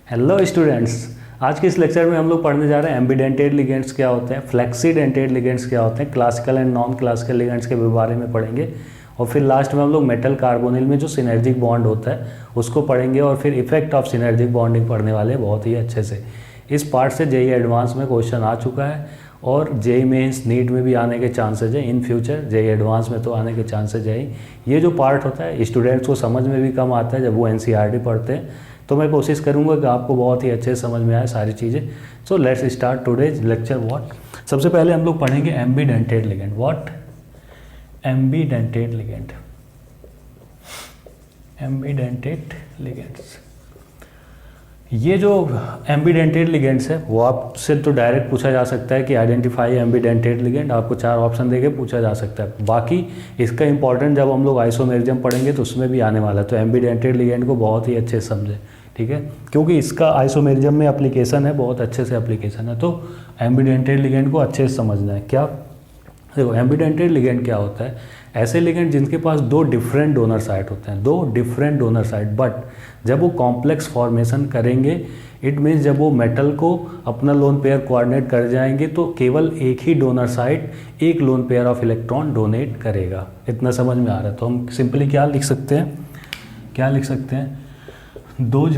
Hello students, आज के इस लेक्चर में हम लोग पढ़ने जा रहे हैं एम्बीडेंटेड लिगेंड्स क्या होते हैं, फ्लेक्सीडेंटेड लिगेंड्स क्या होते हैं, classical and non classical ligands के बारे में पढ़ेंगे और फिर लास्ट में हम लोग मेटल कार्बोनिल में जो सिनर्जिक बॉन्ड होता है उसको पढ़ेंगे और फिर इफेक्ट ऑफ सिनर्जिक बॉन्डिंग पढ़ने वाले हैं बहुत ही अच्छे से। इस पार्ट से जेईई एडवांस में क्वेश्चन आ चुका है और जेईई मेंस नीट में भी आने के चांसेज है इन फ्यूचर, जेईई एडवांस में तो आने के चांसेज है। ये जो पार्ट होता है स्टूडेंट्स को समझ में भी कम आता है जब वो एनसीईआरटी पढ़ते हैं, तो मैं कोशिश करूंगा कि आपको बहुत ही अच्छे से समझ में आए सारी चीज़ें। So let's start today's lecture. What सबसे पहले हम लोग पढ़ेंगे एम्बीडेंटेड लिगेंड। What एम्बीडेंटेड ligand, एम्बीडेंटेड ligands. ये जो एम्बीडेंटेड लिगेंड्स है वो आपसे तो डायरेक्ट पूछा जा सकता है कि आइडेंटिफाई एम्बीडेंटेड लिगेंड, आपको 4 ऑप्शन देके पूछा जा सकता है। बाकी इसका इंपॉर्टेंट जब हम लोग आइसोमेरिज्म पढ़ेंगे तो उसमें भी आने वाला है, तो एम्बीडेंटेड लिगेंड को बहुत ही अच्छे से समझें, ठीक है, क्योंकि इसका आइसोमेरिज्म में एप्लीकेशन है, बहुत अच्छे से एप्लीकेशन है, तो एम्बीडेंटेड लिगेंड को अच्छे से समझना है। क्या देखो, एम्बीडेंटेड लिगेंड क्या होता है? ऐसे लिगेंड जिनके पास 2 डिफरेंट डोनर साइट होते हैं, 2 डिफरेंट डोनर साइट, बट जब वो कॉम्प्लेक्स फॉर्मेशन करेंगे, इट मीन्स जब वो मेटल को अपना लोन पेयर कोऑर्डिनेट कर जाएंगे तो केवल एक ही डोनर साइट एक lone pair of electron donate करेगा। इतना समझ में आ रहा है? तो हम सिंपली क्या लिख सकते हैं, क्या लिख सकते हैं? Those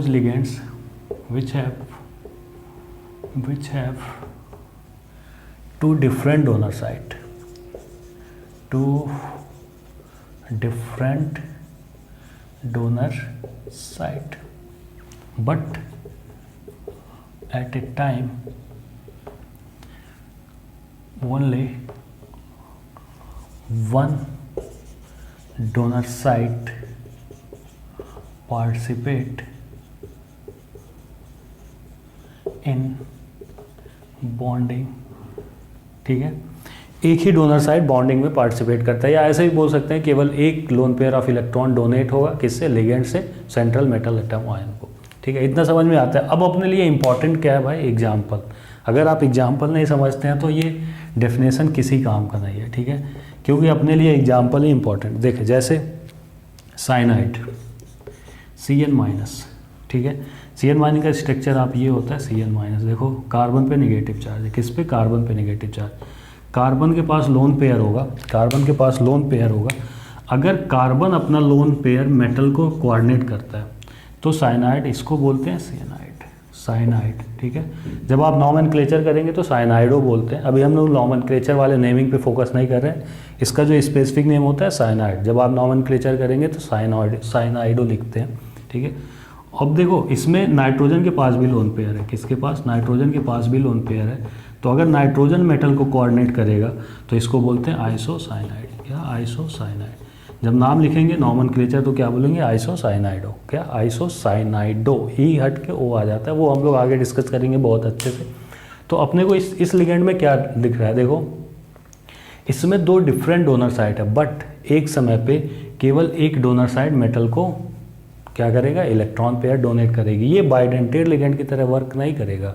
ligands which have 2 different donor site, 2 different donor site, but at a time only one donor site participate in bonding, ठीक है, एक ही डोनर साइड बॉन्डिंग में पार्टिसिपेट करता है, या ऐसे भी बोल सकते हैं केवल एक lone pair of electron donate होगा, किससे? लिगेंड से, सेंट्रल मेटल एटम आयन को, ठीक है। इतना समझ में आता है। अब अपने लिए इंपॉर्टेंट क्या है भाई? एग्जाम्पल। अगर आप एग्जाम्पल नहीं समझते हैं तो ये डेफिनेशन किसी काम का नहीं है, ठीक है, क्योंकि अपने लिए एग्जाम्पल ही इंपॉर्टेंट। देखें, जैसे साइनाइड Cn-, ठीक है, Cn- का स्ट्रक्चर आप ये होता है Cn-। देखो, कार्बन पे नेगेटिव चार्ज है, किस पे? कार्बन पे नेगेटिव चार्ज। कार्बन के पास लोन पेयर होगा, कार्बन के पास लोन पेयर होगा। अगर कार्बन अपना लोन पेयर मेटल को कोऑर्डिनेट करता है तो साइनाइड, इसको बोलते हैं साइनाइड, ठीक है। जब आप नॉमेनक्लेचर करेंगे तो साइनाइडो बोलते हैं। अभी हम लोग नॉमेनक्लेचर वाले नेमिंग पे फोकस नहीं कर रहे हैं, इसका जो स्पेसिफिक नेम होता है साइनाइड। जब आप नॉमेनक्लेचर करेंगे तो साइनाइडो लिखते हैं, ठीक है। अब देखो, इसमें नाइट्रोजन के पास भी लोन पेयर है, किसके पास? नाइट्रोजन के पास भी लोन पेयर है। तो अगर नाइट्रोजन मेटल को कोऑर्डिनेट करेगा तो इसको बोलते हैं आइसोसाइनाइड। क्या? आइसोसाइनाइड। जब नाम लिखेंगे नॉमेनक्लेचर तो क्या बोलेंगे? आइसोसाइनाइडो। क्या? आइसोसाइनाइडो, ही हट के ओ आ जाता है, वो हम लोग आगे डिस्कस करेंगे बहुत अच्छे से। तो अपने को इस लिगेंड में क्या दिख रहा है? देखो, इसमें 2 डिफरेंट डोनर साइट है, बट एक समय पे केवल एक डोनर साइट मेटल को क्या करेगा? इलेक्ट्रॉन पेयर डोनेट करेगी। ये बाइडेंटेड लिगेंड की तरह वर्क नहीं करेगा,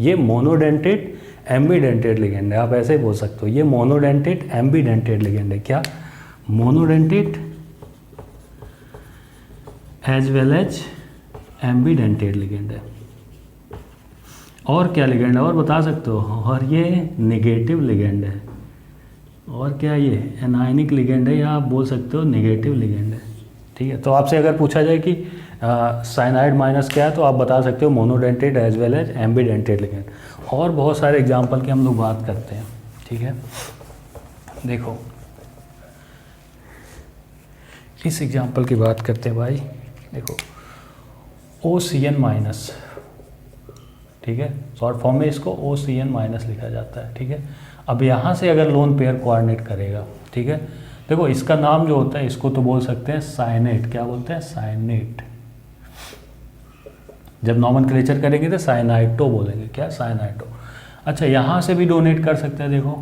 ये मोनोडेंटेड एम्बीडेंटेड लिगेंड है। आप ऐसे ही बोल सकते हो, ये मोनोडेंटेड एम्बीडेंटेड लिगेंड है। क्या? Monodentate as well as ambidentate ligand है। और क्या लिगेंड है और बता सकते हो? और ये नेगेटिव लिगेंड है। और क्या? ये एनायनिक लिगेंड है, या आप बोल सकते हो नेगेटिव लिगेंड है, ठीक है। तो आपसे अगर पूछा जाए कि साइनाइड माइनस क्या है तो आप बता सकते हो monodentate as well as ambidentate ligand. और बहुत सारे एग्जाम्पल की हम लोग बात करते हैं, ठीक है। देखो, इस एग्जाम्पल की बात करते हैं भाई। देखो, OCN-, ठीक है, शॉर्ट फॉर्म में इसको OCN- लिखा जाता है, ठीक है। अब यहाँ से अगर लोन पेयर कोऑर्डिनेट करेगा, ठीक है, देखो इसका नाम जो होता है इसको तो बोल सकते हैं साइनेट। क्या बोलते हैं? साइनेट। जब नॉमेनक्लेचर करेंगे तो साइनाइटो बोलेंगे। क्या? साइनाइटो। अच्छा, यहाँ से भी डोनेट कर सकते हैं। देखो,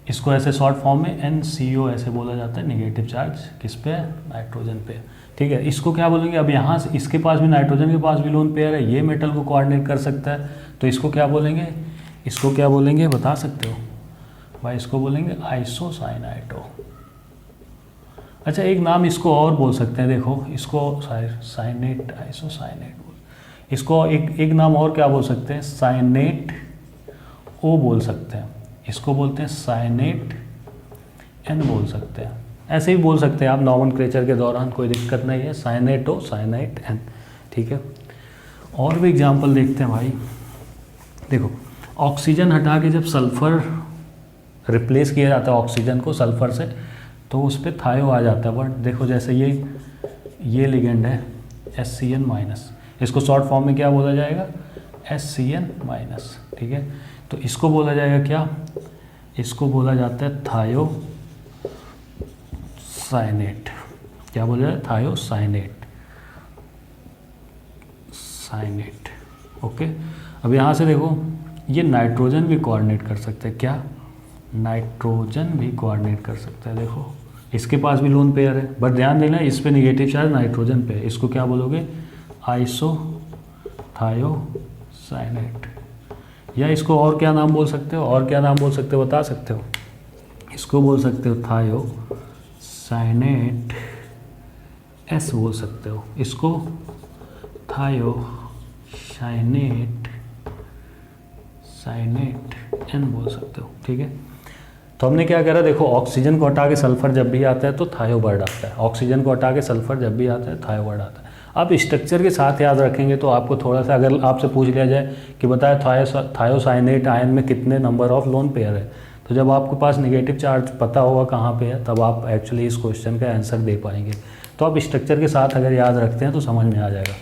इसको ऐसे शॉर्ट फॉर्म में NCO ऐसे बोला जाता है, नेगेटिव चार्ज किस पे? नाइट्रोजन पे, ठीक है। इसको क्या बोलेंगे? अब यहाँ से इसके पास भी, नाइट्रोजन के पास भी लोन पेयर है, ये मेटल को कोऑर्डिनेट कर सकता है, तो इसको क्या बोलेंगे? इसको क्या बोलेंगे? बता सकते हो भाई? इसको बोलेंगे आइसोसाइनाइडो। अच्छा, एक नाम इसको और बोल सकते हैं, देखो इसको साइनेट, आइसोसाइनेट, इसको एक नाम और क्या बोल सकते हैं, साइनेट ओ बोल सकते हैं, इसको बोलते हैं साइनेट एन बोल सकते हैं। ऐसे ही बोल सकते हैं आप नॉमेनक्लेचर के दौरान, कोई दिक्कत नहीं है, साइनेट ओ, साइनाइट एन, ठीक है। और भी एग्जांपल देखते हैं भाई। देखो ऑक्सीजन हटा के जब सल्फ़र रिप्लेस किया जाता है ऑक्सीजन को सल्फ़र से, तो उस पर थायो आ जाता है। बट देखो जैसे ये लिगेंड है SCN-, इसको शॉर्ट फॉर्म में क्या बोला जाएगा, SCN-, ठीक है। तो इसको बोला जाएगा क्या, इसको बोला जाता है थायोसाइनेट। क्या बोला जाए, थायोसाइनेट, साइनेट, ओके। अब यहाँ से देखो ये नाइट्रोजन भी कोऑर्डिनेट कर सकते हैं, क्या, नाइट्रोजन भी कोऑर्डिनेट कर सकता है। देखो इसके पास भी लोन पेयर है, बट ध्यान देना इस पे निगेटिव चार्ज नाइट्रोजन पे है, इसको क्या बोलोगे, आइसोथायोसाइनेट। या इसको और क्या नाम बोल सकते हो, और क्या नाम बोल सकते हो, बता सकते हो, इसको बोल सकते हो थायोसाइनेट S बोल सकते हो, इसको थायोसाइनेट N बोल सकते हो, ठीक है। तो हमने क्या करा, देखो ऑक्सीजन को हटा के सल्फर जब भी आता है तो थायो वर्ड आता है, ऑक्सीजन को हटा के सल्फर जब भी आता है थायो वर्ड आता है। आप स्ट्रक्चर के साथ याद रखेंगे तो आपको थोड़ा सा, अगर आपसे पूछ लिया जाए कि बताए थायोसाइनेट आयन में कितने नंबर ऑफ लोन पेयर है, तो जब आपके पास नेगेटिव चार्ज पता होगा कहाँ पे है, तब आप एक्चुअली इस क्वेश्चन का आंसर दे पाएंगे। तो आप स्ट्रक्चर के साथ अगर याद रखते हैं तो समझ में आ जाएगा।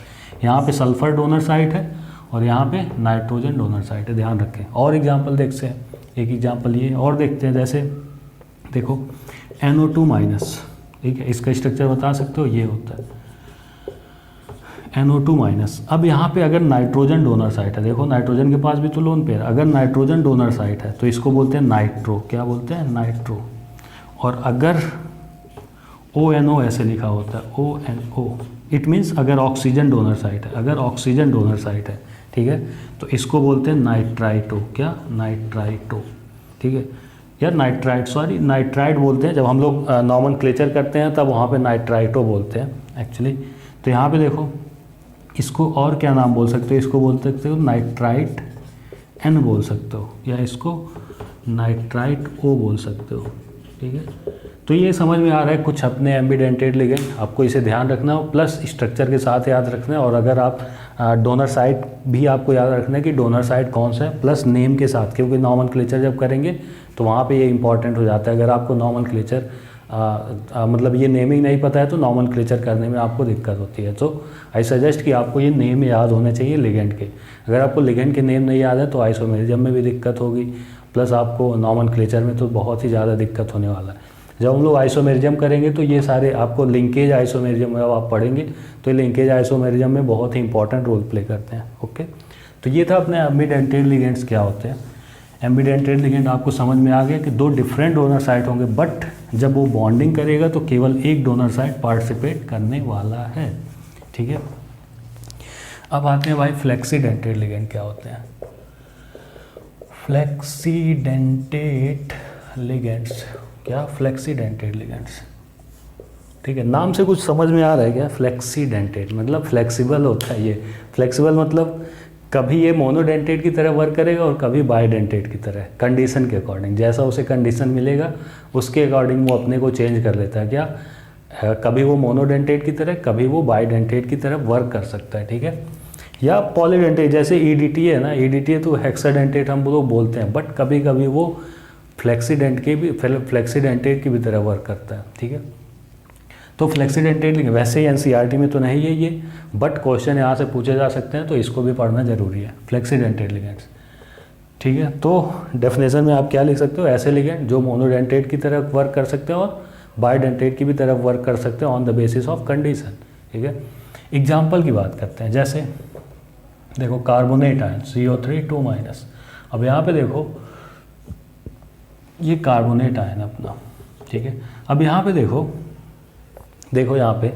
यहाँ पे सल्फर डोनर साइट है और यहाँ पे नाइट्रोजन डोनर साइट है, ध्यान रखें। और एग्जाम्पल देखते हैं, एक एग्जाम्पल ये और देखते हैं, जैसे देखो NO2-, ठीक है, इसका स्ट्रक्चर बता सकते हो, ये होता है NO2-। अब यहाँ पे अगर नाइट्रोजन डोनर साइट है, देखो नाइट्रोजन के पास भी तो लोन पेयर, अगर नाइट्रोजन डोनर साइट है तो इसको बोलते हैं नाइट्रो, क्या बोलते हैं, नाइट्रो। और अगर ONO ऐसे लिखा होता है, ONO, इट मीन्स अगर ऑक्सीजन डोनर साइट है, अगर ऑक्सीजन डोनर साइट है, ठीक है, तो इसको बोलते हैं नाइट्राइटो, क्या, नाइट्राइटो, ठीक है, या नाइट्राइट बोलते हैं। जब हम लोग नॉमेनक्लेचर करते हैं तब वहाँ पे नाइट्राइटो बोलते हैं एक्चुअली। तो यहाँ पे देखो इसको और क्या नाम बोल सकते हो, इसको बोल सकते हो नाइट्राइट N बोल सकते हो, या इसको नाइट्राइट O बोल सकते हो, ठीक है। तो ये समझ में आ रहा है कुछ अपने एम्बिडेंटेड लिगेंड, आपको इसे ध्यान रखना हो, प्लस स्ट्रक्चर के साथ याद रखना है। और अगर आप डोनर साइट भी आपको याद रखना है कि डोनर साइट कौन सा है, प्लस नेम के साथ, क्योंकि नॉमेनक्लेचर जब करेंगे तो वहाँ पे ये इंपॉर्टेंट हो जाता है। अगर आपको नॉमेनक्लेचर मतलब ये नेमिंग नहीं पता है तो नॉमेनक्लेचर करने में आपको दिक्कत होती है। तो आई सजेस्ट कि आपको ये नेम याद होने चाहिए लिगेंड के। अगर आपको लिगेंड के नेम नहीं याद है तो आइसोमेरिज्म में भी दिक्कत होगी, प्लस आपको नॉमेनक्लेचर में तो बहुत ही ज़्यादा दिक्कत होने वाला है। जब हम लोग आइसोमेरिज्म करेंगे तो ये सारे आपको लिंकेज आइसोमेरिज्म में आप पढ़ेंगे तो ये लिंकेज आइसोमेरिज्म में बहुत ही इंपॉर्टेंट रोल प्ले करते हैं, ओके। तो ये था अपने एम्बिडेंटेड लिगेंड्स क्या होते हैं। एम्बिडेंटेड लिगेंड आपको समझ में आ गया कि दो डिफरेंट डोनर साइट होंगे, बट जब वो बॉन्डिंग करेगा तो केवल एक डोनर साइट पार्टिसिपेट करने वाला है, ठीक है। अब आते हैं भाई फ्लेक्सीडेंटेड लिगेंड क्या होते हैं। फ्लेक्सीडेंटेड लिगेंड्स, क्या, फ्लेक्सीडेंटेड लिगेंड्स, ठीक है। नाम से कुछ समझ में आ रहा है क्या, फ्लेक्सीडेंटेड मतलब फ्लेक्सिबल होता है। ये फ्लेक्सिबल मतलब कभी ये मोनोडेंटेड की तरह वर्क करेगा और कभी बायडेंटेड की तरह, कंडीशन के अकॉर्डिंग, जैसा उसे कंडीशन मिलेगा उसके अकॉर्डिंग वो अपने को चेंज कर लेता है। क्या, कभी वो मोनोडेंटेड की तरह, कभी वो बायडेंटेड की तरह वर्क कर सकता है, ठीक है। या पॉलीडेंटेड, जैसे EDTA है ना, EDTA तो हेक्साडेंटेड हम लोग बोलते हैं, बट कभी कभी वो फ्लेक्सीडेंटेड की भी तरह वर्क करता है, ठीक है। तो फ्लेक्सीडेंटेड लिगेंड वैसे ही NCERT में तो नहीं है ये, बट क्वेश्चन यहाँ से पूछे जा सकते हैं तो इसको भी पढ़ना जरूरी है, फ्लेक्सीडेंटेड लिगेंड्स, ठीक है। तो डेफिनेशन में आप क्या लिख सकते हो, ऐसे लिगेंड जो मोनोडेंटेड की तरह वर्क कर सकते हैं और बायडेंटेड की भी तरह वर्क कर सकते हैं on the basis of condition, ठीक है। एग्जाम्पल की बात करते हैं, जैसे देखो कार्बोनेट आयन CO3 2-। अब यहाँ पे देखो ये कार्बोनेट आयन अपना, ठीक है। अब यहाँ पे देखो यहाँ पे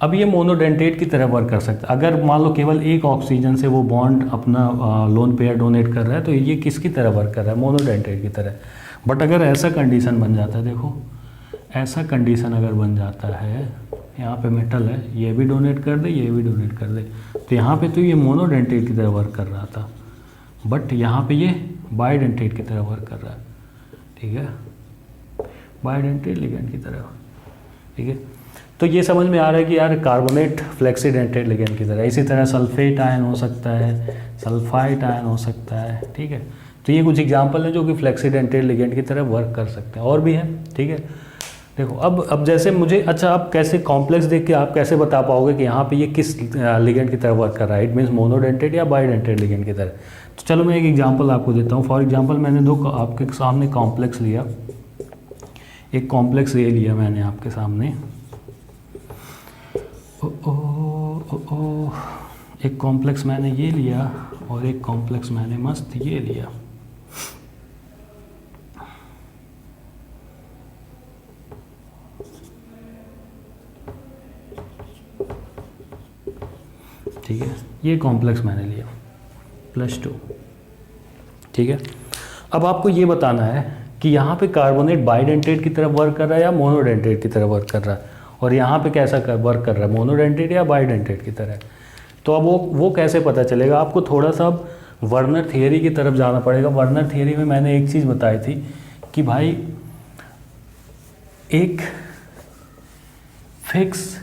अब ये मोनोडेंटेट की तरह वर्क कर सकता है। अगर मान लो केवल एक ऑक्सीजन से वो बॉन्ड अपना लोन पेयर डोनेट कर रहा है तो ये किसकी तरह वर्क कर रहा है, मोनोडेंटेट की तरह। बट अगर ऐसा कंडीशन बन जाता है, देखो ऐसा कंडीशन अगर बन जाता है, यहाँ पे मेटल है, ये भी डोनेट कर दे, ये भी डोनेट कर दे, तो यहाँ पे तो ये मोनोडेंटेट की तरह वर्क कर रहा था, बट यहाँ पे ये बाइडेंटेट की तरह वर्क कर रहा है, ठीक है, बाइडेंटेट लिगेंड की तरह, ठीक है। तो ये समझ में आ रहा है कि यार कार्बोनेट फ्लेक्सीडेंटेट लिगेंड की तरह, इसी तरह सल्फेट आयन हो सकता है, सल्फाइट आयन हो सकता है, ठीक है। तो ये कुछ एग्जांपल हैं जो कि फ्लेक्सीडेंटेट लिगेंड की तरह वर्क कर सकते हैं, और भी हैं, ठीक है। देखो अब जैसे मुझे, अच्छा आप कैसे कॉम्प्लेक्स देख के आप कैसे बता पाओगे कि यहाँ पे ये किस लिगेंड की तरह वर्क कर रहा है, इट मीन्स मोनोडेंटेट या बाइडेंटेट लिगेंड की तरह। तो चलो मैं एक एग्जांपल आपको देता हूँ। फॉर एग्जांपल मैंने दो आपके सामने कॉम्प्लेक्स लिया, एक कॉम्प्लेक्स ये लिया मैंने आपके सामने, एक कॉम्प्लेक्स मैंने ये लिया और एक कॉम्प्लेक्स मैंने मस्त ये लिया, ठीक है। ये कॉम्प्लेक्स मैंने लिया +2, ठीक है। अब आपको ये बताना है कि यहाँ पे कार्बोनेट बाइडेंटेट की तरफ वर्क कर रहा है या मोनोडेंटेट की तरफ वर्क कर रहा है, और यहाँ पे कैसा वर्क कर रहा है, मोनोडेंटेट या बाइडेंटेट की तरह। तो अब वो कैसे पता चलेगा, आपको थोड़ा सा अब वर्नर थियरी की तरफ जाना पड़ेगा। वर्नर थियरी में मैंने एक चीज़ बताई थी कि भाई एक फिक्स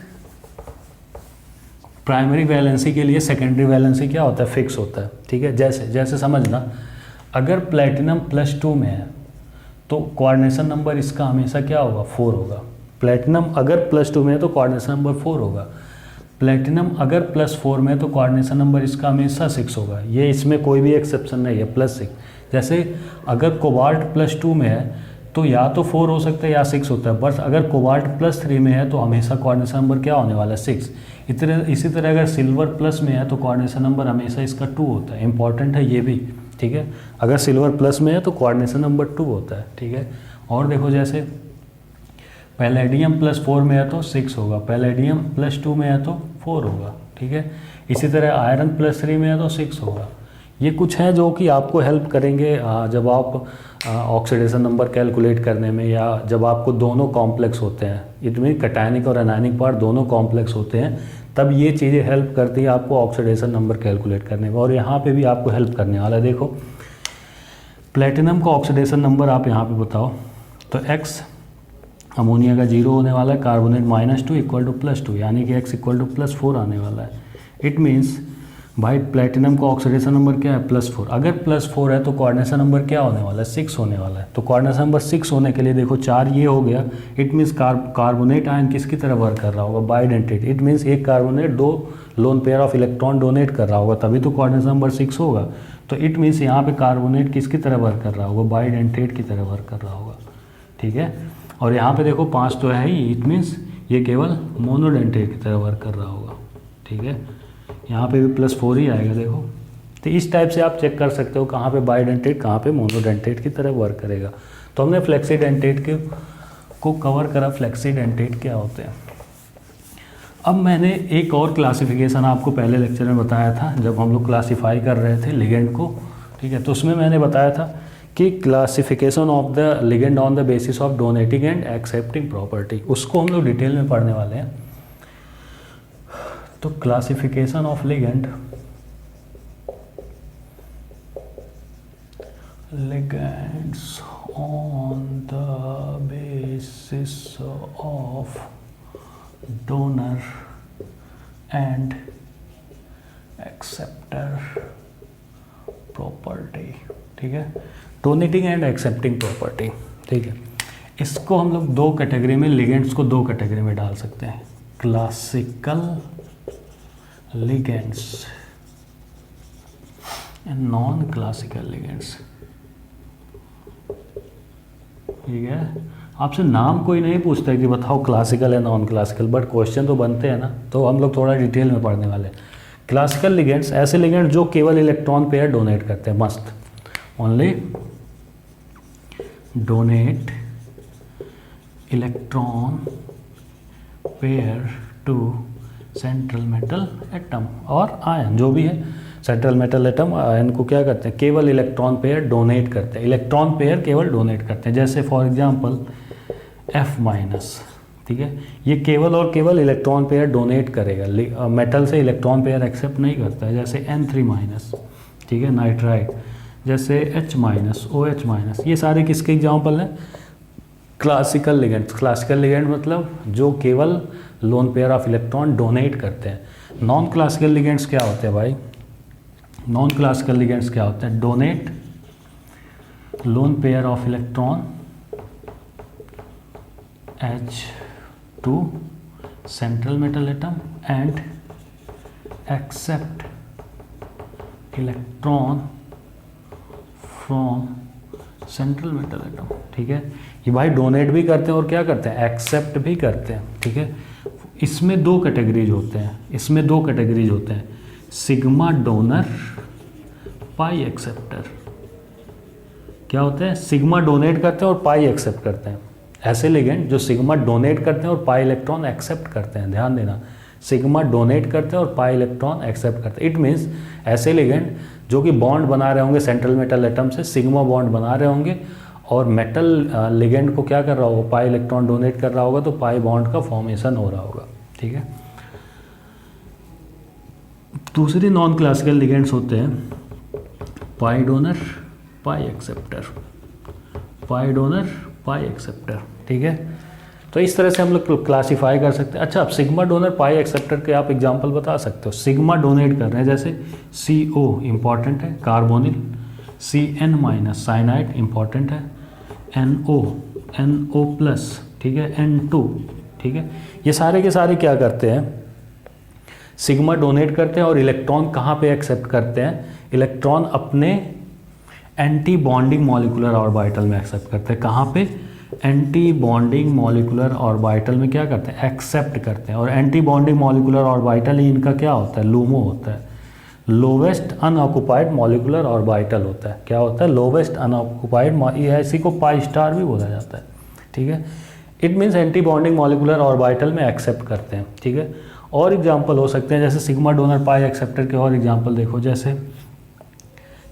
प्राइमरी वैलेंसी के लिए सेकेंडरी वैलेंसी क्या होता है, फिक्स होता है, ठीक है। जैसे समझना, अगर प्लेटिनम +2 में है तो कोऑर्डिनेशन नंबर इसका हमेशा क्या होगा, 4 होगा। प्लेटिनम अगर +2 में है तो कोऑर्डिनेशन नंबर 4 होगा। प्लेटिनम अगर +4 में है तो कोऑर्डिनेशन नंबर इसका हमेशा 6 होगा। ये इसमें कोई भी एक्सेप्शन नहीं है, +6। जैसे अगर कोबाल्ट +2 में है तो या तो 4 हो सकता है या 6 होता है, बस अगर कोबाल्ट +3 में है तो हमेशा कोऑर्डिनेशन नंबर क्या होने वाला है, 6। इसी तरह अगर सिल्वर प्लस में है तो कोऑर्डिनेशन नंबर हमेशा इसका 2 होता है। इंपॉर्टेंट है ये भी, ठीक है। अगर सिल्वर प्लस में है तो कोऑर्डिनेशन नंबर 2 होता है, ठीक है। और देखो जैसे पैलेडियम +4 में है तो 6 होगा, पैलेडियम +2 में है तो 4 होगा, ठीक है। इसी तरह आयरन +3 में है तो 6 होगा। ये कुछ है जो कि आपको हेल्प करेंगे जब आप ऑक्सीडेशन नंबर कैलकुलेट करने में, या जब आपको दोनों कॉम्प्लेक्स होते हैं, इट मीन कैटायनिक और एनायनिक पार्ट दोनों कॉम्प्लेक्स होते हैं, तब ये चीज़ें हेल्प करती है आपको ऑक्सीडेशन नंबर कैलकुलेट करने में। और यहाँ पे भी आपको हेल्प करने वाला है। देखो प्लेटिनम का ऑक्सीडेशन नंबर आप यहाँ पे बताओ, तो X अमोनिया का 0 होने वाला है, कार्बोनेट -2 = +2, यानी कि X = +4 आने वाला है। इट मीन्स भाई प्लेटिनम का ऑक्सीडेशन नंबर क्या है, +4। अगर +4 है तो कोऑर्डिनेशन नंबर क्या होने वाला है, 6 होने वाला है। तो कोऑर्डिनेशन नंबर 6 होने के लिए देखो 4 ये हो गया। इट मीन्स कार्बोनेट आयन किसकी तरह वर्क कर रहा होगा, बाइडेंटेट। इट मीन्स एक carbonate 2 lone pair of electron donate कर रहा होगा, तभी तो कोऑर्डिनेशन नंबर 6 होगा। तो इट मीन्स यहाँ पे कार्बोनेट किसकी तरह वर्क कर रहा होगा, बाइडेंटेट की तरह वर्क कर रहा होगा, ठीक है। और यहाँ पे देखो 5 तो है ही, इट मीन्स ये केवल मोनोडेंटेट की तरह वर्क कर रहा होगा, ठीक है। यहाँ पे भी +4 ही आएगा देखो। तो इस टाइप से आप चेक कर सकते हो कहाँ पे बाइडेंटेट, कहाँ पे मोनोडेंटेट की तरह वर्क करेगा। तो हमने फ्लेक्सीडेंटेट को कवर करा, फ्लेक्सीडेंटेट क्या होते हैं। अब मैंने एक और क्लासिफिकेशन आपको पहले लेक्चर में बताया था, जब हम लोग क्लासीफाई कर रहे थे लिगेंड को, ठीक है। तो उसमें मैंने बताया था कि classification of the ligand on the basis of donating and accepting property, उसको हम लोग डिटेल में पढ़ने वाले हैं। तो classification of ligand, ligands on the basis of donor and acceptor property, ठीक है। डोनेटिंग एंड एक्सेप्टिंग प्रॉपर्टी, ठीक है। इसको हम लोग 2 कैटेगरी में, लिगेंड्स को 2 कैटेगरी में डाल सकते हैं, classical ligands and non-classical ligands, ठीक है। आपसे नाम कोई नहीं पूछता है कि बताओ क्लासिकल है नॉन क्लासिकल, बट क्वेश्चन तो बनते हैं ना, तो हम लोग थोड़ा डिटेल में पढ़ने वाले हैं। क्लासिकल लिगेंड्स ऐसे लिगेंड जो केवल इलेक्ट्रॉन पेयर डोनेट करते हैं, must only donate electron pair to central metal atom और आयन, जो भी है सेंट्रल मेटल एटम आयन को क्या करते हैं, केवल इलेक्ट्रॉन पेयर डोनेट करते हैं। इलेक्ट्रॉन पेयर केवल डोनेट करते हैं। जैसे फॉर एग्जांपल F माइनस, ठीक है। ये केवल और केवल इलेक्ट्रॉन पेयर डोनेट करेगा, मेटल से इलेक्ट्रॉन पेयर एक्सेप्ट नहीं करता है। जैसे N3 माइनस, ठीक है, नाइट्राइड, जैसे H माइनस, OH माइनस, ये सारे किसके एग्जाम्पल हैं? Classical ligands. क्लासिकल लिगेंड मतलब जो केवल lone pair of electron donate करते हैं। नॉन क्लासिकल लिगेंड्स क्या होते हैं भाई? नॉन क्लासिकल लिगेंड्स क्या होते हैं? Donate lone pair of electron H2 central metal atom and accept electron from central metal atom, ठीक है। ये भाई डोनेट भी करते हैं और क्या करते हैं? एक्सेप्ट भी करते हैं, ठीक है। इसमें दो कैटेगरीज होते हैं, सिग्मा डोनर, पाई एक्सेप्टर। क्या होते हैं? सिग्मा डोनेट करते हैं और पाई एक्सेप्ट करते हैं। ऐसे लिगेंड जो सिग्मा डोनेट करते हैं और पाई इलेक्ट्रॉन एक्सेप्ट करते हैं, ध्यान देना, सिग्मा डोनेट करते हैं और पाई इलेक्ट्रॉन एक्सेप्ट करते हैं। इट मीन्स ऐसे लिगेंड जो कि बॉन्ड बना रहे होंगे सेंट्रल मेटल एटम से, सिग्मा बॉन्ड बना रहे होंगे और मेटल लिगेंड को क्या कर रहा होगा? पाई इलेक्ट्रॉन डोनेट कर रहा होगा, तो पाई बॉन्ड का फॉर्मेशन हो रहा होगा, ठीक है। दूसरी नॉन क्लासिकल लिगेंड्स होते हैं पाई डोनर, पाई एक्सेप्टर, पाई डोनर, पाई एक्सेप्टर, ठीक है। तो इस तरह से हम लोग क्लासीफाई कर सकते हैं। अच्छा, अब सिग्मा डोनर, पाई एक्सेप्टर के आप एग्जांपल बता सकते हो। सिग्मा डोनेट कर रहे हैं, जैसे CO इंपॉर्टेंट है, carbonyl, CN minus cyanide important है, NO प्लस, ठीक है, N2, ठीक है। ये सारे के सारे क्या करते हैं? सिग्मा डोनेट करते हैं और इलेक्ट्रॉन कहाँ पे एक्सेप्ट करते हैं? इलेक्ट्रॉन अपने एंटी बॉन्डिंग मॉलिक्यूलर ऑर्बिटल में एक्सेप्ट करते हैं। कहाँ पे? एंटी बॉन्डिंग मॉलिक्यूलर ऑर्बिटल में क्या करते हैं? एक्सेप्ट करते हैं। और एंटी बॉन्डिंग मॉलिक्यूलर ऑर्बिटल ही इनका क्या होता है? LUMO होता है, लोवेस्ट अनऑक्युपाइड मॉलिक्यूलर ऑर्बिटल होता है। क्या होता है? लोवेस्ट अनऑक्युपाइड, इसी को पाई स्टार भी बोला जाता है, ठीक है। It means anti bonding molecular orbital में एक्सेप्ट करते हैं, ठीक है। और एग्जाम्पल हो सकते हैं जैसे सिग्मा डोनर, पाई एक्सेप्टर के और एग्जाम्पल देखो, जैसे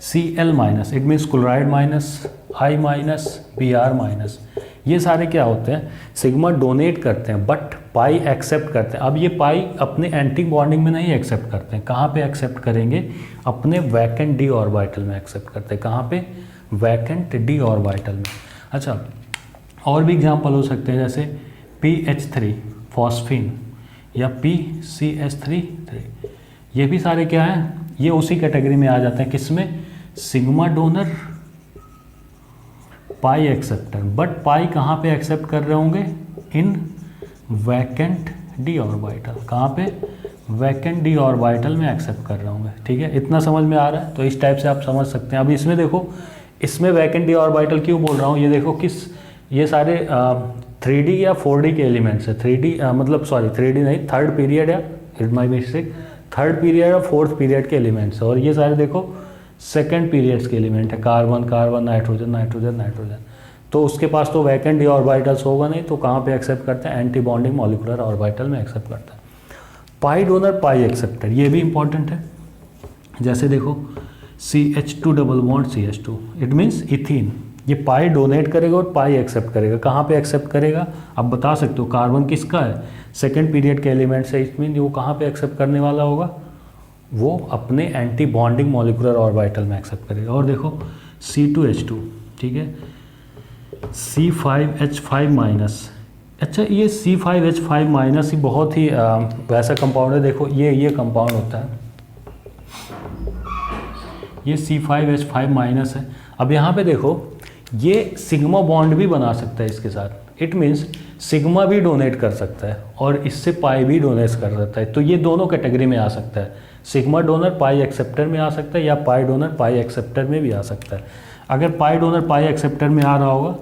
Cl minus, it means chloride minus, I minus, Br minus. ये सारे क्या होते हैं? सिग्मा डोनेट करते हैं बट पाई एक्सेप्ट करते हैं। अब ये पाई अपने एंटी बॉन्डिंग में नहीं एक्सेप्ट करते हैं। कहाँ पे एक्सेप्ट करेंगे? अपने वैकेंट d ऑर्बिटल में एक्सेप्ट करते हैं। कहाँ पे? वैकेंट d ऑर्बिटल में। अच्छा, और भी एग्जाम्पल हो सकते हैं जैसे PH3 फॉस्फीन या PCH3। ये भी सारे क्या हैं? ये उसी कैटेगरी में आ जाते हैं। किसमें? Sigma donor, pi acceptor, but पाई कहाँ पे एक्सेप्ट कर रहे होंगे? इन वैकेंट d ऑर्बिटल। कहाँ पे? वैकेंट d ऑर्बिटल में एक्सेप्ट कर रहे होंगे, ठीक है। इतना समझ में आ रहा है? तो इस टाइप से आप समझ सकते हैं। अब इसमें देखो, इसमें वैकेंट d ऑर्बिटल क्यों बोल रहा हूँ? ये देखो ये सारे 3D या 4D के एलिमेंट्स है। 3D मतलब सॉरी 3D नहीं, थर्ड पीरियड है, it my mistake, third period और फोर्थ पीरियड के एलिमेंट्स है। और ये सारे देखो सेकंड पीरियड्स के एलिमेंट है, carbon carbon, nitrogen nitrogen nitrogen. तो उसके पास तो वैकेंट d ऑर्बिटल्स होगा नहीं, तो कहाँ पे एक्सेप्ट करते हैं? एंटी बॉन्डिंग मॉलिक्यूलर ऑर्बिटल में एक्सेप्ट करता है। पाई डोनर, पाई एक्सेप्टर, ये भी इंपॉर्टेंट है। जैसे देखो CH2 double bond CH2, it means ethene. ये पाई डोनेट करेगा और पाई एक्सेप्ट करेगा। कहाँ पे एक्सेप्ट करेगा? आप बता सकते हो। कार्बन किसका है? सेकंड पीरियड के एलिमेंट से। इट मीन वो कहाँ पे एक्सेप्ट करने वाला होगा? वो अपने एंटी बॉन्डिंग मॉलिक्यूलर ऑर्बिटल में एक्सेप्ट करेगा। और देखो C2H2, ठीक है, C5H5 माइनस। अच्छा, ये C5H5 माइनस ही बहुत ही वैसा कंपाउंड है। देखो ये कंपाउंड होता है, ये C5H5 माइनस है। अब यहाँ पे देखो, ये सिग्मा बॉन्ड भी बना सकता है इसके साथ। इट मीन्स सिग्मा भी डोनेट कर सकता है और इससे पाई भी डोनेट कर सकता है। तो ये दोनों कैटेगरी में आ सकता है। सिग्मा डोनर पाई एक्सेप्टर में आ सकता है या पाई डोनर पाई एक्सेप्टर में भी आ सकता है। अगर पाई डोनर पाई एक्सेप्टर में आ रहा होगा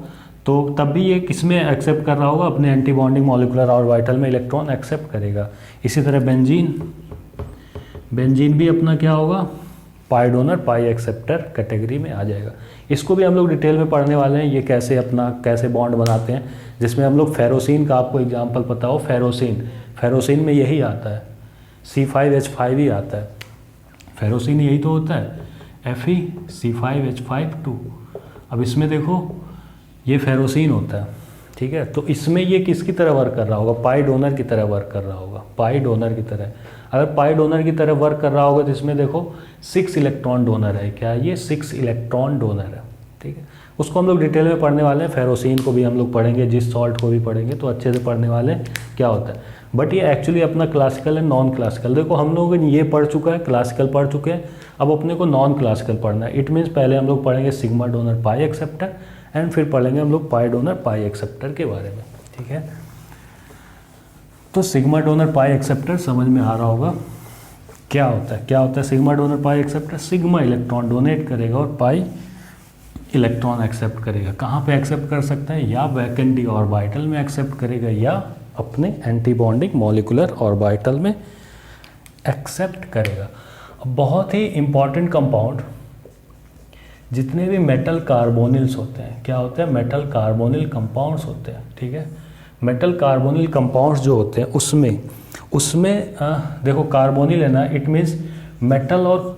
तो तब भी ये किस में एक्सेप्ट कर रहा होगा? अपने एंटी बॉन्डिंग मॉलिक्यूलर ऑर्बिटल में इलेक्ट्रॉन एक्सेप्ट करेगा। इसी तरह बेंजीन भी अपना क्या होगा? पाई डोनर पाई एक्सेप्टर कैटेगरी में आ जाएगा। इसको भी हम लोग डिटेल में पढ़ने वाले हैं, ये कैसे बॉन्ड बनाते हैं, जिसमें हम लोग फेरोसिन का आपको एग्जांपल पता हो। फेरोसिन में यही आता है, C5H5 ही आता है। फेरोसिन यही तो होता है, Fe C5H5 2। अब इसमें देखो ये फेरोसिन होता है, ठीक है। तो इसमें ये किसकी तरह वर्क कर रहा होगा, पाई डोनर की तरह वर्क कर रहा होगा, पाई डोनर की तरह। अगर पाई डोनर की तरह वर्क कर रहा होगा तो इसमें देखो 6 इलेक्ट्रॉन डोनर है, क्या ये 6 इलेक्ट्रॉन डोनर है, ठीक है। उसको हम लोग डिटेल में पढ़ने वाले हैं, फेरोसिन को भी हम लोग पढ़ेंगे, जिस सॉल्ट को भी पढ़ेंगे तो अच्छे से पढ़ने वाले हैं क्या होता है। बट ये एक्चुअली अपना क्लासिकल है, नॉन क्लासिकल। देखो हम लोगों ने ये पढ़ चुका है, क्लासिकल पढ़ चुके हैं, अब अपने को नॉन क्लासिकल पढ़ना है। इट मीन्स पहले हम लोग पढ़ेंगे sigma donor pi acceptor and फिर पढ़ेंगे हम लोग पाई डोनर पाई एक्सेप्टर के बारे में, ठीक है। तो सिग्मा डोनर पाई एक्सेप्टर समझ में आ रहा होगा क्या होता है, क्या होता है सिग्मा डोनर पाई एक्सेप्टर। सिग्मा इलेक्ट्रॉन डोनेट करेगा और पाई इलेक्ट्रॉन एक्सेप्ट करेगा। कहाँ पे एक्सेप्ट कर सकता है, या वैकेंट डी ऑर्बिटल में एक्सेप्ट करेगा या अपने एंटी बॉन्डिंग मॉलिक्यूलर ऑर्बिटल में एक्सेप्ट करेगा। अब बहुत ही इंपॉर्टेंट कंपाउंड, जितने भी मेटल कार्बोनिल्स होते हैं, क्या होते हैं, मेटल कार्बोनिल कंपाउंड्स होते हैं, ठीक है। मेटल कार्बोनिल कंपाउंड्स जो होते हैं उसमें देखो कार्बोनिल है ना, इट मीन्स मेटल और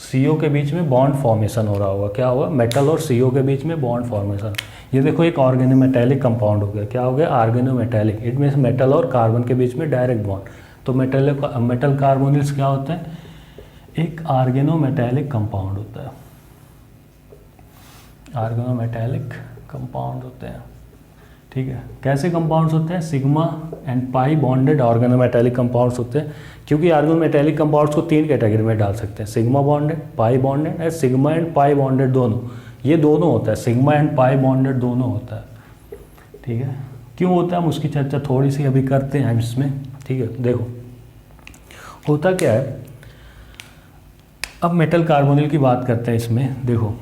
CO के बीच में बॉन्ड फॉर्मेशन हो रहा होगा। क्या होगा, मेटल और CO के बीच में बॉन्ड फॉर्मेशन। ये देखो एक ऑर्गेनोमेटेलिक कंपाउंड हो गया, क्या हो गया, ऑर्गेनोमेटेलिक। इट मीन्स मेटल और कार्बन के बीच में डायरेक्ट बॉन्ड। तो मेटल कार्बोनिल्स क्या होते हैं, एक ऑर्गेनोमेटेलिक कंपाउंड होता है, ऑर्गेनोमेटेलिक कंपाउंड होते हैं, ठीक है। कैसे कंपाउंड्स होते हैं, sigma and pi bonded organometallic compounds होते हैं। क्योंकि ऑर्गेनोमेटेलिक कंपाउंड्स को 3 कैटेगरी में डाल सकते हैं, sigma bonded, pi bonded and sigma and pi bonded दोनों। ये दोनों होता है, सिग्मा एंड पाई बॉन्डेड दोनों होता है, ठीक है। क्यों होता है हम उसकी चर्चा थोड़ी सी अभी करते हैं इसमें, ठीक है। देखो होता क्या है, अब मेटल कार्बोनिल की बात करते हैं इसमें। देखो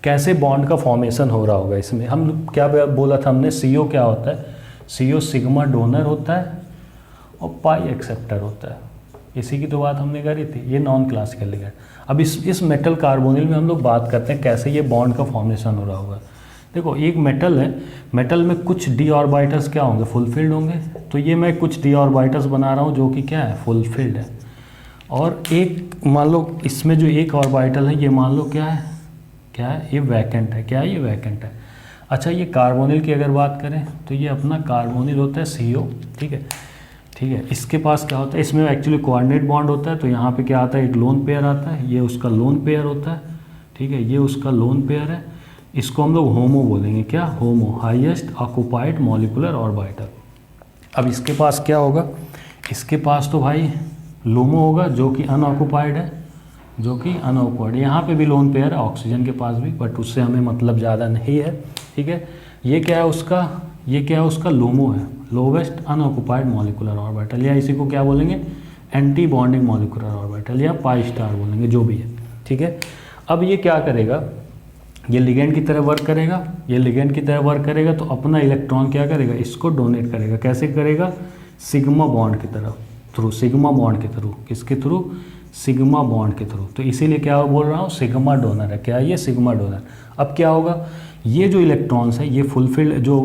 कैसे बॉन्ड का फॉर्मेशन हो रहा होगा इसमें। हम क्या बोला था हमने, CO क्या होता है, CO सिग्मा डोनर होता है और पाई एक्सेप्टर होता है। इसी की तो बात हमने करी थी, ये नॉन क्लासिकल लिगेंड। अब इस मेटल कार्बोनिल में हम लोग बात करते हैं कैसे ये बॉन्ड का फॉर्मेशन हो रहा होगा। देखो एक मेटल है, मेटल में कुछ डी ऑर्बिटल्स क्या होंगे, फुलफिल्ड होंगे। तो ये मैं कुछ डी ऑर्बिटल्स बना रहा हूँ जो कि क्या है, फुलफिल्ड है। और एक मान लो इसमें जो एक ऑर्बिटल है ये मान लो क्या है, क्या है, ये वैकेंट है। क्या है, ये वैकेंट है। अच्छा ये कार्बोनिल की अगर बात करें तो ये अपना कार्बोनिल होता है CO, ठीक है, ठीक है। इसके पास क्या होता है, इसमें एक्चुअली कोऑर्डिनेट बॉन्ड होता है। तो यहाँ पे क्या आता है, एक लोन पेयर आता है, ये उसका लोन पेयर होता है, ठीक है, ये उसका लोन पेयर है। इसको हम लोग होमो बोलेंगे, क्या, होमो, हाईएस्ट ऑक्युपाइड मॉलिक्यूलर ऑर्बिटल। अब इसके पास क्या होगा, इसके पास तो भाई लोमो होगा जो कि अनऑक्युपाइड है, जो कि अनऑक्युपाइड। यहाँ पे भी लोन पेयर है ऑक्सीजन के पास भी, बट उससे हमें मतलब ज़्यादा नहीं है, ठीक है। ये क्या है उसका, ये क्या है उसका, लोमो है, लोवेस्ट अनऑक्युपाइड मॉलिक्यूलर ऑर्बिटल, या इसी को क्या बोलेंगे, एंटी बॉन्डिंग मॉलिक्यूलर ऑर्बिटल या पाई स्टार बोलेंगे, जो भी है, ठीक है। अब ये क्या करेगा, ये लिगेंड की तरह वर्क करेगा, ये लिगेंड की तरह वर्क करेगा। तो अपना इलेक्ट्रॉन क्या करेगा, इसको डोनेट करेगा। कैसे करेगा, सिग्मा बॉन्ड की तरफ, थ्रू सिग्मा बॉन्ड के थ्रू, किसके थ्रू, सिग्मा बॉन्ड के थ्रू। तो इसीलिए क्या बोल रहा हूँ, सिग्मा डोनर है। क्या है ये, सिग्मा डोनर। अब क्या होगा, ये जो इलेक्ट्रॉन्स है, ये फुलफिल्ड जो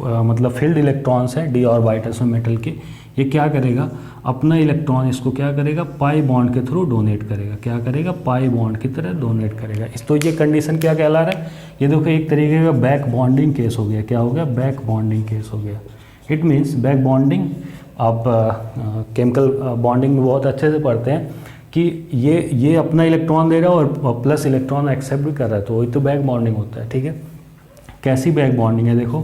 मतलब फिल्ड इलेक्ट्रॉन्स है डी ऑर्बिटल्स में मेटल के, ये क्या करेगा, अपना इलेक्ट्रॉन इसको क्या करेगा, पाई बॉन्ड के थ्रू डोनेट करेगा। क्या करेगा, पाई बॉन्ड की तरह डोनेट करेगा। इस तो ये कंडीशन क्या कहला रहा है, ये देखो एक तरीके का बैक बॉन्डिंग केस हो गया। क्या हो गया, बैक बॉन्डिंग केस हो गया। इट मीन्स बैक बॉन्डिंग, आप केमिकल बॉन्डिंग में बहुत अच्छे से पढ़ते हैं कि ये अपना इलेक्ट्रॉन दे रहा है और प्लस इलेक्ट्रॉन एक्सेप्ट भी कर रहा है, तो वही तो बैक बॉन्डिंग होता है, ठीक है। कैसी बैक बॉन्डिंग है, देखो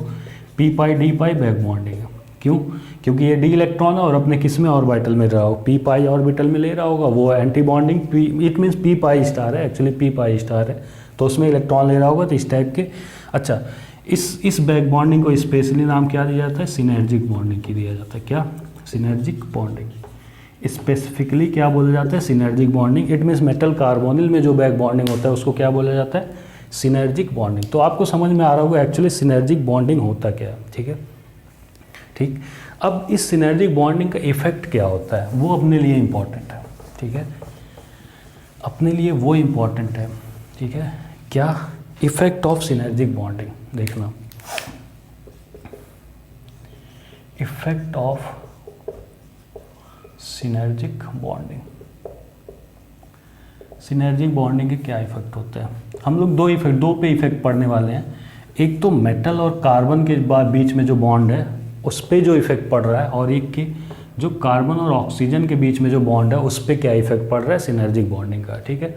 p पाई d पाई बैक बॉन्डिंग है। क्यों, क्योंकि ये d इलेक्ट्रॉन है और अपने किस में ऑर्बिटल में रहा हो, p पाई ऑर्बिटल में ले रहा होगा, वो anti bonding it means p pi star है, एक्चुअली p पाई स्टार है, तो उसमें इलेक्ट्रॉन ले रहा होगा, तो इस टाइप के। अच्छा इस बैक बॉन्डिंग को स्पेशली नाम क्या दिया जाता है, सिनर्जिक बॉन्डिंग की दिया जाता है। क्या, सिनर्जिक बॉन्डिंग, स्पेसिफिकली क्या बोला जाता है, synergic bonding. It means metal carbonyl में जो बैक बॉन्डिंग होता है उसको क्या बोला जाता है, सिनर्जिक बॉन्डिंग। तो आपको समझ में आ रहा होगा एक्चुअली सिनर्जिक बॉन्डिंग होता क्या है, ठीक है, ठीक। अब इस सिनर्जिक बॉन्डिंग का इफेक्ट क्या होता है, वो अपने लिए इम्पॉर्टेंट है, ठीक है, अपने लिए वो इम्पॉर्टेंट है, ठीक है। क्या, इफेक्ट ऑफ सिनर्जिक बॉन्डिंग, देखना effect of synergic bonding. Synergic bonding के क्या इफेक्ट होते हैं, हम लोग दो पे इफेक्ट पढ़ने वाले हैं। एक तो मेटल और कार्बन के बीच में जो बॉन्ड है उस पर जो इफेक्ट पड़ रहा है, और एक की जो कार्बन और ऑक्सीजन के बीच में जो बॉन्ड है उस पर क्या इफेक्ट पड़ रहा है, सिनर्जिक बॉन्डिंग का। ठीक है,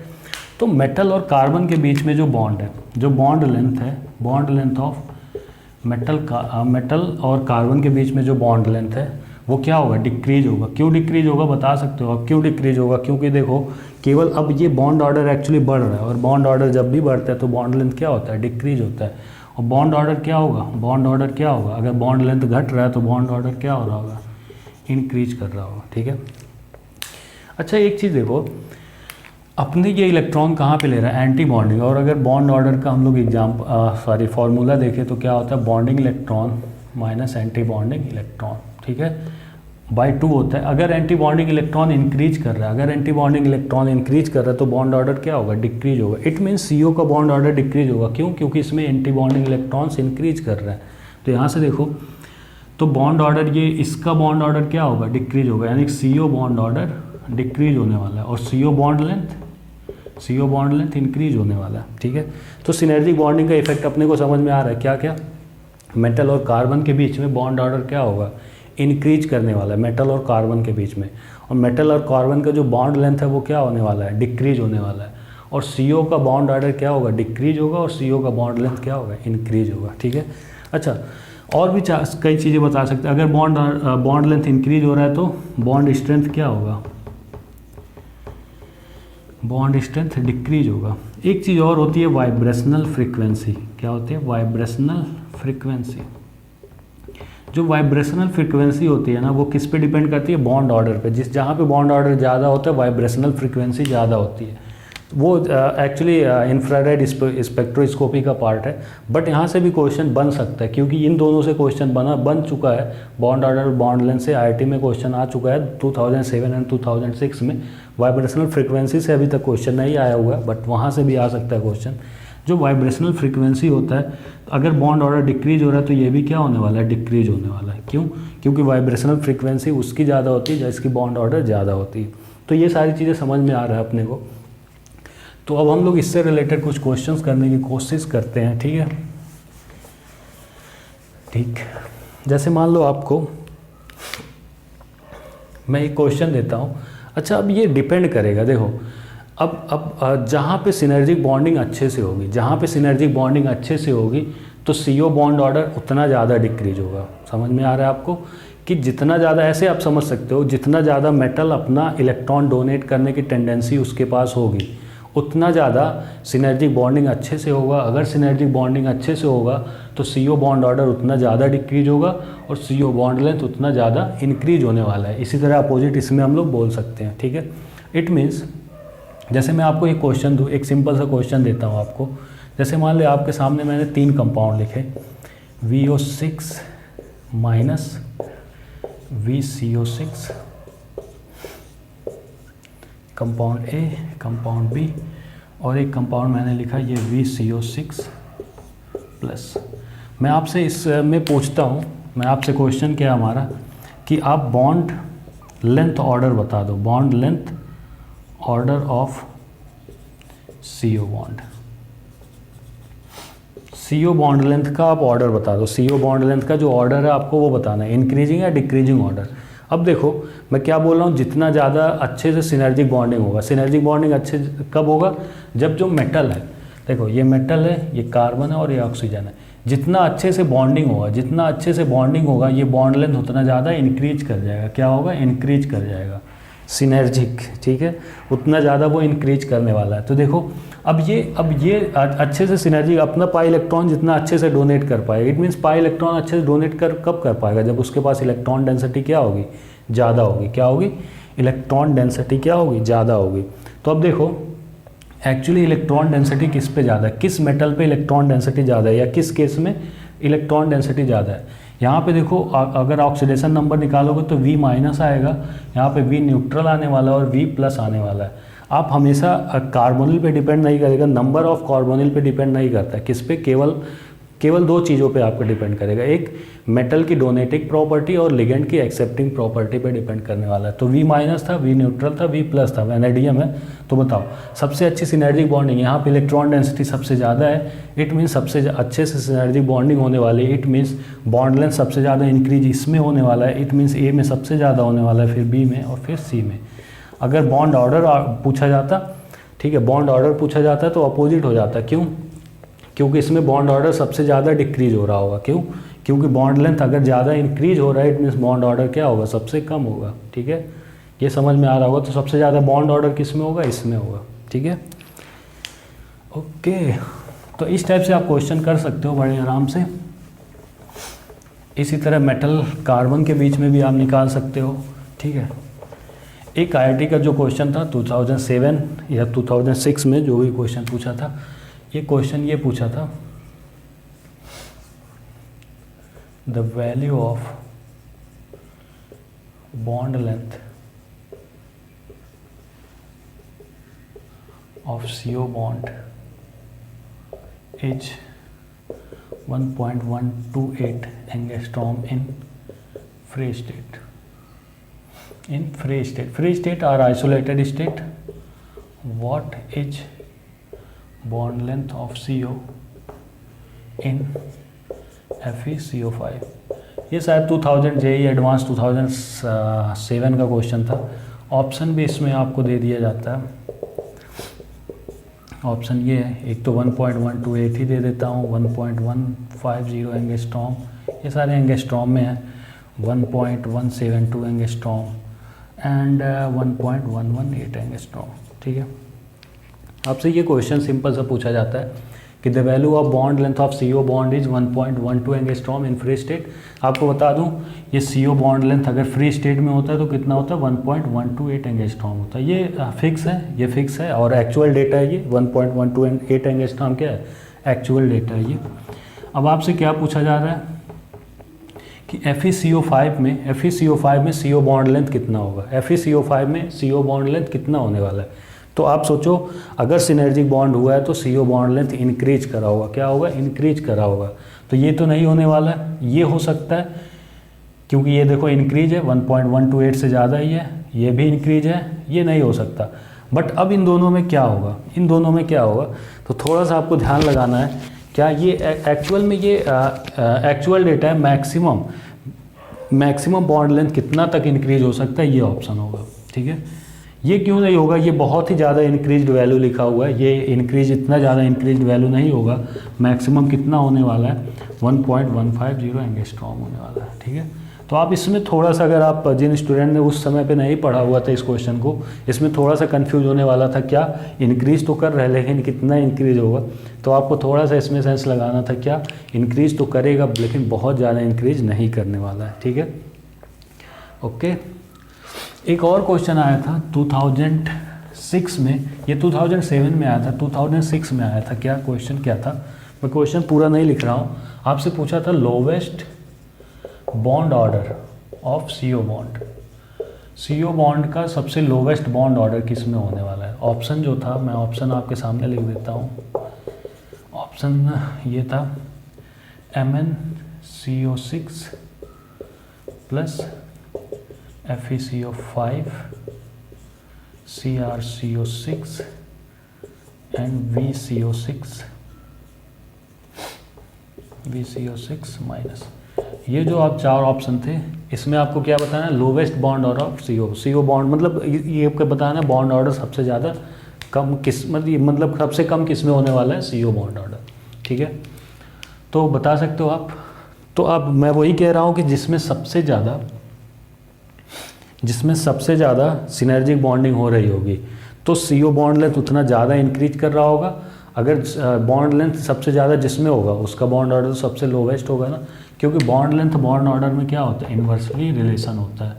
तो मेटल और कार्बन के बीच में जो बॉन्ड है, जो बॉन्ड लेंथ है, बॉन्ड लेंथ ऑफ मेटल और कार्बन के बीच में जो बॉन्ड लेंथ है वो क्या होगा, डिक्रीज होगा। क्यों डिक्रीज होगा बता सकते हो आप, क्यों डिक्रीज होगा? क्योंकि देखो केवल अब ये बॉन्ड ऑर्डर एक्चुअली बढ़ रहा है, और बॉन्ड ऑर्डर जब भी बढ़ता है तो बॉन्ड लेंथ क्या होता है, डिक्रीज होता है। और बॉन्ड ऑर्डर क्या होगा, बॉन्ड ऑर्डर क्या होगा, अगर बॉन्ड लेंथ घट रहा है तो बॉन्ड ऑर्डर क्या हो रहा होगा, इंक्रीज कर रहा होगा। ठीक है, अच्छा एक चीज़ देखो, अपने ये इलेक्ट्रॉन कहाँ पे ले रहा है, एंटी बॉन्डिंग। और अगर बॉन्ड ऑर्डर का हम लोग फॉर्मूला देखें तो क्या होता है, bonding electron minus anti bonding electron. ठीक है, बाई 2 होता है। अगर एंटी बॉन्डिंग इलेक्ट्रॉन इंक्रीज कर रहा है, अगर एंटी बॉन्डिंग इलेक्ट्रॉन इंक्रीज कर रहा है तो बॉन्ड ऑर्डर क्या होगा, डिक्रीज होगा। इट मीन्स CO का बॉन्ड ऑर्डर डिक्रीज होगा। क्यों? क्योंकि इसमें एंटी बॉन्डिंग इलेक्ट्रॉन्स इंक्रीज कर रहा है। तो यहाँ से देखो तो बॉन्ड ऑर्डर, ये इसका बॉन्ड ऑर्डर क्या होगा, डिक्रीज होगा, यानी CO बॉन्ड ऑर्डर डिक्रीज होने वाला है, और CO बॉन्ड लेंथ इंक्रीज होने वाला है। ठीक है, तो सिनर्जिक बॉन्डिंग का इफेक्ट अपने को समझ में आ रहा है। क्या क्या, मेटल और कार्बन के बीच में बॉन्ड ऑर्डर क्या होगा, इंक्रीज करने वाला है, मेटल और कार्बन के बीच में। और मेटल और कार्बन का जो बॉन्ड लेंथ है वो क्या होने वाला है, डिक्रीज होने वाला है। और CO का बॉन्ड ऑर्डर क्या होगा, डिक्रीज होगा, और CO का बॉन्ड लेंथ क्या होगा, इंक्रीज होगा। ठीक है, अच्छा और भी कई चीज़ें बता सकते हैं। अगर बॉन्ड लेंथ इंक्रीज हो रहा है तो बॉन्ड स्ट्रेंथ क्या होगा, बॉन्ड स्ट्रेंथ डिक्रीज होगा। एक चीज़ और होती है वाइब्रेशनल फ्रीक्वेंसी। क्या होती है, वाइब्रेशनल फ्रीक्वेंसी। जो वाइब्रेशनल फ्रीक्वेंसी होती है ना वो किस पे डिपेंड करती है, बॉन्ड ऑर्डर पे। जहाँ पे बॉन्ड ऑर्डर ज़्यादा होता है वाइब्रेशनल फ्रीक्वेंसी ज़्यादा होती है। वो एक्चुअली इंफ्रारेड स्पेक्ट्रोस्कोपी का पार्ट है, बट यहाँ से भी क्वेश्चन बन सकता है, क्योंकि इन दोनों से क्वेश्चन बन चुका है। बॉन्ड ऑर्डर और बॉन्ड लेंथ से IIT में क्वेश्चन आ चुका है 2007 एंड 2006 में। वाइब्रेशनल फ्रीक्वेंसी से अभी तक क्वेश्चन नहीं आया हुआ है, बट वहाँ से भी आ सकता है क्वेश्चन। जो वाइब्रेशनल फ्रीक्वेंसी होता है, अगर बॉन्ड ऑर्डर डिक्रीज हो रहा है तो ये भी क्या होने वाला है, डिक्रीज होने वाला है। क्यों? क्योंकि वाइब्रेशनल फ्रीक्वेंसी उसकी ज़्यादा होती है जिसकी बॉन्ड ऑर्डर ज़्यादा होती है। तो ये सारी चीज़ें समझ में आ रहा है अपने को। तो अब हम लोग इससे रिलेटेड कुछ क्वेश्चंस करने की कोशिश करते हैं। ठीक है, ठीक, जैसे मान लो आपको मैं एक क्वेश्चन देता हूँ। अच्छा, अब ये डिपेंड करेगा, देखो अब जहाँ पे सिनर्जिक बॉन्डिंग अच्छे से होगी, जहाँ पे सिनर्जिक बॉन्डिंग अच्छे से होगी तो CO बॉन्ड ऑर्डर उतना ज़्यादा डिक्रीज होगा। समझ में आ रहा है आपको कि जितना ज़्यादा, ऐसे आप समझ सकते हो, जितना ज़्यादा मेटल अपना इलेक्ट्रॉन डोनेट करने की टेंडेंसी उसके पास होगी उतना ज़्यादा सिनर्जिक बॉन्डिंग अच्छे से होगा। अगर सिनर्जिक बॉन्डिंग अच्छे से होगा तो CO बॉन्ड ऑर्डर उतना ज़्यादा डिक्रीज होगा और CO बॉन्ड लेंथ उतना ज़्यादा इंक्रीज होने वाला है। इसी तरह अपोजिट इसमें हम लोग बोल सकते हैं। ठीक है, इट मीन्स जैसे मैं आपको एक क्वेश्चन दूँ, एक सिंपल सा क्वेश्चन देता हूँ आपको। जैसे मान लो आपके सामने मैंने 3 कंपाउंड लिखे, VO6 minus VCO6, compound A, compound B, और एक कंपाउंड मैंने लिखा ये VCO6 प्लस। मैं आपसे इसमें पूछता हूँ, मैं आपसे क्वेश्चन क्या हमारा कि आप बॉन्ड लेंथ ऑर्डर बता दो, bond length order of CO bond. CO bond length का आप ऑर्डर बता दो। CO बॉन्ड लेंथ का जो ऑर्डर है आपको वो बताना है, इंक्रीजिंग या डिक्रीजिंग ऑर्डर। अब देखो मैं क्या बोल रहा हूँ, जितना ज़्यादा अच्छे से सिनर्जिक बॉन्डिंग होगा। सिनर्जिक बॉन्डिंग अच्छे कब होगा, जब जो मेटल है, देखो ये मेटल है, ये कार्बन है और ये ऑक्सीजन है, जितना अच्छे से बॉन्डिंग होगा, जितना अच्छे से बॉन्डिंग होगा ये बॉन्ड लेंथ उतना ज़्यादा इंक्रीज कर जाएगा। क्या होगा, इंक्रीज कर जाएगा सिनर्जिक। ठीक है, उतना ज़्यादा वो इंक्रीज करने वाला है। तो देखो अब ये अच्छे से सिनर्जिक अपना पाई इलेक्ट्रॉन जितना अच्छे से डोनेट कर पाएगा। इट मीन्स पाई इलेक्ट्रॉन अच्छे से डोनेट कब कर पाएगा, जब उसके पास इलेक्ट्रॉन डेंसिटी क्या होगी, ज़्यादा होगी। क्या होगी, इलेक्ट्रॉन डेंसिटी क्या होगी, ज़्यादा होगी। तो अब देखो एक्चुअली इलेक्ट्रॉन डेंसिटी किस पे ज़्यादा है, किस मेटल पे इलेक्ट्रॉन डेंसिटी ज़्यादा है, या किस केस में इलेक्ट्रॉन डेंसिटी ज़्यादा है। यहाँ पे देखो अगर ऑक्सीडेशन नंबर निकालोगे तो V माइनस आएगा, यहाँ पे V न्यूट्रल आने वाला है और V प्लस आने वाला है। आप हमेशा कार्बोनिल पे डिपेंड नहीं करेगा, नंबर ऑफ कार्बोनिल पे डिपेंड नहीं करता है, किस पे, केवल दो चीज़ों पे आपको डिपेंड करेगा, एक मेटल की डोनेटिंग प्रॉपर्टी और लिगेंड की एक्सेप्टिंग प्रॉपर्टी पे डिपेंड करने वाला है। तो V माइनस था, V न्यूट्रल था, V प्लस था, वैनेडियम है। तो बताओ सबसे अच्छी सिनर्जिक बॉन्डिंग, यहाँ पे इलेक्ट्रॉन डेंसिटी सबसे ज़्यादा है, इट मीन्स सबसे अच्छे से सिनर्जिक बॉन्डिंग होने वाली है, इट मीन्स बॉन्ड लेंथ सबसे ज़्यादा इंक्रीज इसमें होने वाला है, इट मीन्स A में सबसे ज़्यादा होने वाला है, फिर B में और फिर C में। अगर बॉन्ड ऑर्डर पूछा जाता, ठीक है, बॉन्ड ऑर्डर पूछा जाता है तो अपोजिट हो जाता है। क्यों? क्योंकि इसमें बॉन्ड ऑर्डर सबसे ज़्यादा डिक्रीज हो रहा होगा। क्यों? क्योंकि बॉन्ड लेंथ अगर ज़्यादा इंक्रीज हो रहा है, इट मीन्स बॉन्ड ऑर्डर क्या होगा, सबसे कम होगा। ठीक है, ये समझ में आ रहा होगा। तो सबसे ज़्यादा बॉन्ड ऑर्डर किस में होगा, इसमें होगा। ठीक है, ओके। तो इस टाइप से आप क्वेश्चन कर सकते हो बड़े आराम से। इसी तरह मेटल कार्बन के बीच में भी आप निकाल सकते हो। ठीक है, एक IIT का जो क्वेश्चन था 2007 या 2006 में जो भी क्वेश्चन पूछा था, ये क्वेश्चन ये पूछा था, the value of bond length of CO bond is 1.128 angstrom in free state. In free state or isolated state, what is bond length of CO in FeCO5? ये शायद 2000 JEE एडवांस 2007 का question था। Option भी इसमें आपको दे दिया जाता है। ऑप्शन ये है, एक तो 1.128 ही दे देता हूँ, 1.150 एंगस्ट्रॉम, ये सारे एंगस्ट्रॉम में है, 1.172 एंगस्ट्रॉम एंड 1.118 एंगस्ट्रॉम। ठीक है, आपसे ये क्वेश्चन सिंपल सा पूछा जाता है कि the value of bond length of CO bond is 1.12 angstrom in free state. आपको बता दूं ये CO बॉन्ड लेंथ अगर फ्री स्टेट में होता है तो कितना होता है, 1.128 एंगस्ट्रॉम होता है। ये फिक्स है, ये फिक्स है और एक्चुअल डेटा है। ये 1.128 एंगस्ट्रॉम क्या है, एक्चुअल डेटा है ये। अब आपसे क्या पूछा जा रहा है कि FeCO5 में CO बॉन्ड लेंथ कितना होगा, FeCO5 में CO बॉन्ड लेंथ कितना होने वाला है। तो आप सोचो अगर सिनर्जिक बॉन्ड हुआ है तो CO बॉन्ड लेंथ इंक्रीज करा होगा, क्या होगा, इंक्रीज करा होगा। तो ये तो नहीं होने वाला है, ये हो सकता है क्योंकि ये देखो इंक्रीज है, 1.128 से ज़्यादा ही है, ये भी इंक्रीज है, ये नहीं हो सकता। बट अब इन दोनों में क्या होगा, इन दोनों में क्या होगा, तो थोड़ा सा आपको ध्यान लगाना है। क्या ये एक्चुअल में ये एक्चुअल डेटा है, मैक्सिमम बॉन्ड लेंथ कितना तक इंक्रीज हो सकता है, ये ऑप्शन होगा। ठीक है, ये क्यों नहीं होगा, ये बहुत ही ज़्यादा इंक्रीज्ड वैल्यू लिखा हुआ है, ये इंक्रीज इतना ज़्यादा इंक्रीज्ड वैल्यू नहीं होगा। मैक्सिमम कितना होने वाला है, 1.150 एंगस्ट्रॉम होने वाला है। ठीक है, तो आप इसमें थोड़ा सा, अगर आप जिन स्टूडेंट ने उस समय पे नहीं पढ़ा हुआ था इस क्वेश्चन को, इसमें थोड़ा सा कंफ्यूज होने वाला था, क्या इंक्रीज तो कर रहे हैं लेकिन कितना इंक्रीज होगा। तो आपको थोड़ा सा इसमें सेंस लगाना था, क्या इंक्रीज तो करेगा लेकिन बहुत ज़्यादा इंक्रीज नहीं करने वाला है। ठीक है, ओके। एक और क्वेश्चन आया था 2006 में, ये 2007 में आया था, 2006 में आया था। क्या क्वेश्चन क्या था, मैं क्वेश्चन पूरा नहीं लिख रहा हूँ। आपसे पूछा था lowest bond order of CO bond, CO bond का सबसे लोवेस्ट बॉन्ड ऑर्डर किस में होने वाला है। ऑप्शन जो था, मैं ऑप्शन आपके सामने लिख देता हूँ। ऑप्शन ये था MnCO6 plus FeCO5 CrCO6 and VCO6 minus. ये जो आप चार ऑप्शन थे, इसमें आपको क्या बताना है, lowest bond order of CO bond, मतलब ये आपको बताना है बॉन्ड ऑर्डर सबसे ज़्यादा कम किस, मतलब सबसे कम किस में होने वाला है, CO बॉन्ड ऑर्डर। ठीक है, तो बता सकते हो आप। तो अब मैं वही कह रहा हूँ कि जिसमें सबसे ज़्यादा सिनर्जिक बॉन्डिंग हो रही होगी तो CO बॉन्ड लेंथ उतना ज़्यादा इंक्रीज कर रहा होगा। अगर बॉन्ड लेंथ सबसे ज़्यादा जिसमें होगा उसका बॉन्ड ऑर्डर तो सबसे लोवेस्ट होगा ना, क्योंकि बॉन्ड लेंथ बॉन्ड ऑर्डर में क्या होता है, इन्वर्सली रिलेशन होता है।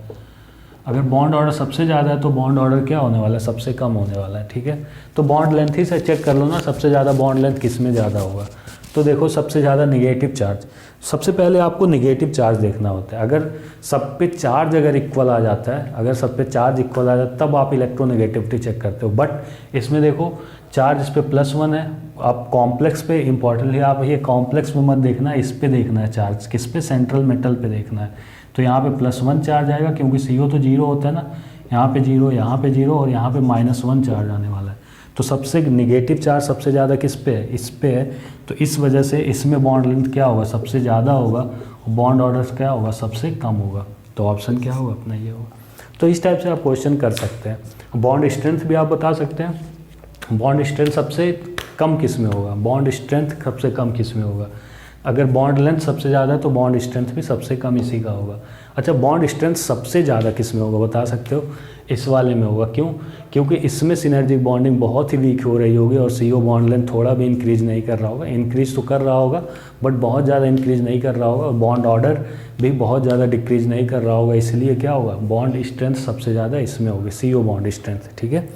अगर बॉन्ड ऑर्डर सबसे ज़्यादा है तो बॉन्ड ऑर्डर क्या होने वाला है, सबसे कम होने वाला है। ठीक है, तो बॉन्ड लेंथ ही से चेक कर लो ना, सबसे ज़्यादा बॉन्ड लेंथ किस में ज़्यादा होगा। तो देखो सबसे ज़्यादा निगेटिव चार्ज, सबसे पहले आपको निगेटिव चार्ज देखना होता है। अगर सब पे चार्ज अगर इक्वल आ जाता है, अगर सब पे चार्ज इक्वल आ जाता है तब आप इलेक्ट्रोनेगेटिविटी चेक करते हो। बट इसमें देखो चार्ज इस पर +1 है, आप कॉम्प्लेक्स पे इम्पोर्टेंटली आप ये कॉम्प्लेक्स में मत देखना, इस पे देखना है चार्ज, किस पे, सेंट्रल मेटल पे देखना है। तो यहाँ पे +1 चार्ज आएगा क्योंकि CO तो 0 होता है ना, यहाँ पे 0, यहाँ पे 0 और यहाँ पे -1 चार्ज आने वाला है। तो सबसे नेगेटिव चार्ज सबसे ज़्यादा किस पे है, इस पे है। तो इस वजह से इसमें बॉन्ड लेंथ क्या होगा, सबसे ज़्यादा होगा, और बॉन्ड ऑर्डर क्या होगा, सबसे कम होगा। तो ऑप्शन क्या होगा अपना, ये होगा। तो इस टाइप से आप क्वेश्चन कर सकते हैं। बॉन्ड स्ट्रेंथ भी आप बता सकते हैं, बॉन्ड स्ट्रेंथ सबसे कम किस में होगा, बॉन्ड स्ट्रेंथ सबसे कम किस में होगा। अगर बॉन्ड लेंथ सबसे ज़्यादा है तो बॉन्ड स्ट्रेंथ भी सबसे कम इसी का होगा। अच्छा, बॉन्ड स्ट्रेंथ सबसे ज़्यादा किस में होगा बता सकते हो, इस वाले में होगा। क्यों? क्योंकि इसमें सिनर्जिक बॉन्डिंग बहुत ही वीक हो रही होगी और CO बॉन्ड लेंथ थोड़ा भी इंक्रीज नहीं कर रहा होगा, इंक्रीज तो कर रहा होगा बट बहुत ज़्यादा इंक्रीज नहीं कर रहा होगा, और बॉन्ड ऑर्डर भी बहुत ज़्यादा डिक्रीज नहीं कर रहा होगा। इसलिए क्या होगा, बॉन्ड स्ट्रेंथ सबसे ज़्यादा इसमें होगी, CO बॉन्ड स्ट्रेंथ। ठीक है,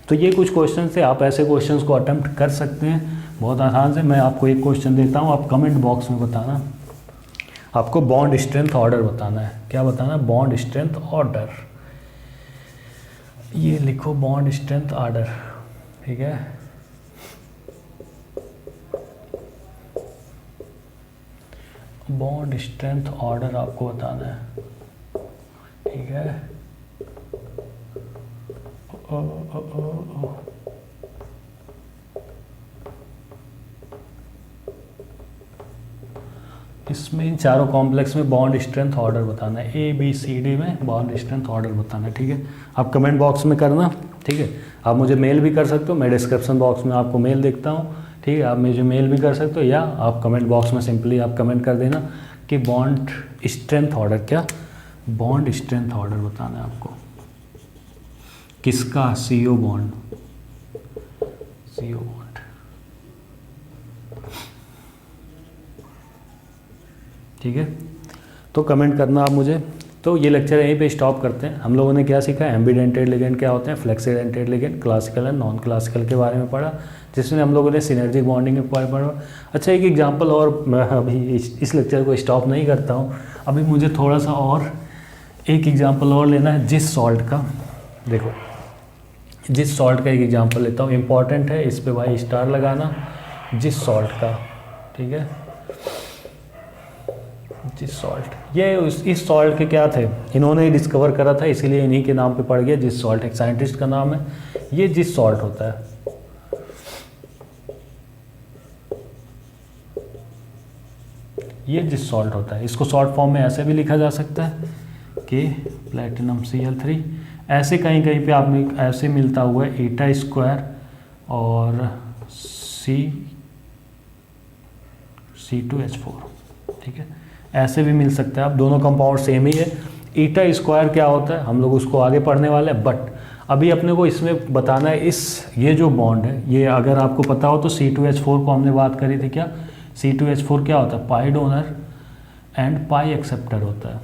तो ये कुछ क्वेश्चन थे, आप ऐसे क्वेश्चंस को अटेम्प्ट कर सकते हैं बहुत आसान से। मैं आपको एक क्वेश्चन देता हूँ, आप कमेंट बॉक्स में बताना, आपको बॉन्ड स्ट्रेंथ ऑर्डर बताना है। क्या बताना है, बॉन्ड स्ट्रेंथ ऑर्डर। ये लिखो बॉन्ड स्ट्रेंथ ऑर्डर, ठीक है। बॉन्ड स्ट्रेंथ ऑर्डर आपको बताना है, ठीक है। इसमें इन चारों कॉम्प्लेक्स में बॉन्ड स्ट्रेंथ ऑर्डर बताना है, ABCD में बॉन्ड स्ट्रेंथ ऑर्डर बताना है। ठीक है, आप कमेंट बॉक्स में करना। ठीक है, आप मुझे मेल भी कर सकते हो, मैं डिस्क्रिप्शन बॉक्स में आपको मेल देखता हूँ। ठीक है, आप मुझे मेल भी कर सकते हो, या आप कमेंट बॉक्स में सिंपली आप कमेंट कर देना कि बॉन्ड स्ट्रेंथ ऑर्डर, क्या बॉन्ड स्ट्रेंथ ऑर्डर बताना है आपको। किसका, CO बॉन्ड, CO बॉन्ड। ठीक है, तो कमेंट करना आप मुझे। तो ये लेक्चर यहीं पे स्टॉप करते हैं। हम लोगों ने क्या सीखा, एम्बीडेंटेड लिगेंड क्या होते हैं, flexidentate ligand, classical and non classical के बारे में पढ़ा, जिसमें हम लोगों ने सिनर्जिक बॉन्डिंग के बारे में पढ़ा। अच्छा, एक एग्जांपल और, मैं अभी इस लेक्चर को स्टॉप नहीं करता हूँ, अभी मुझे थोड़ा सा और एक एग्जाम्पल और लेना है जिस सॉल्ट का। देखो, जिस सॉल्ट का एक एग्जाम्पल लेता हूँ, इंपॉर्टेंट है, इस पे भाई स्टार लगाना, जिस सॉल्ट का। ठीक है, जिस सॉल्ट, ये इस सॉल्ट के क्या थे, इन्होंने ही डिस्कवर करा था, इसीलिए इन्हीं के नाम पे पड़ गया जिस सॉल्ट, एक साइंटिस्ट का नाम है। ये जिस सॉल्ट होता है, ये जिस सॉल्ट होता है, इसको शॉर्ट फॉर्म में ऐसे भी लिखा जा सकता है कि प्लेटिनम Cl3। ऐसे कहीं कहीं पे आपने ऐसे मिलता हुआ है η² और C2H4। ठीक है, ऐसे भी मिल सकता है, आप दोनों कंपाउंड सेम ही है। η² क्या होता है हम लोग उसको आगे पढ़ने वाले हैं, बट अभी अपने को इसमें बताना है ये जो बॉन्ड है, ये अगर आपको पता हो तो C2H4 को हमने बात करी थी, क्या C2H4 क्या होता है, pi donor and pi acceptor होता है।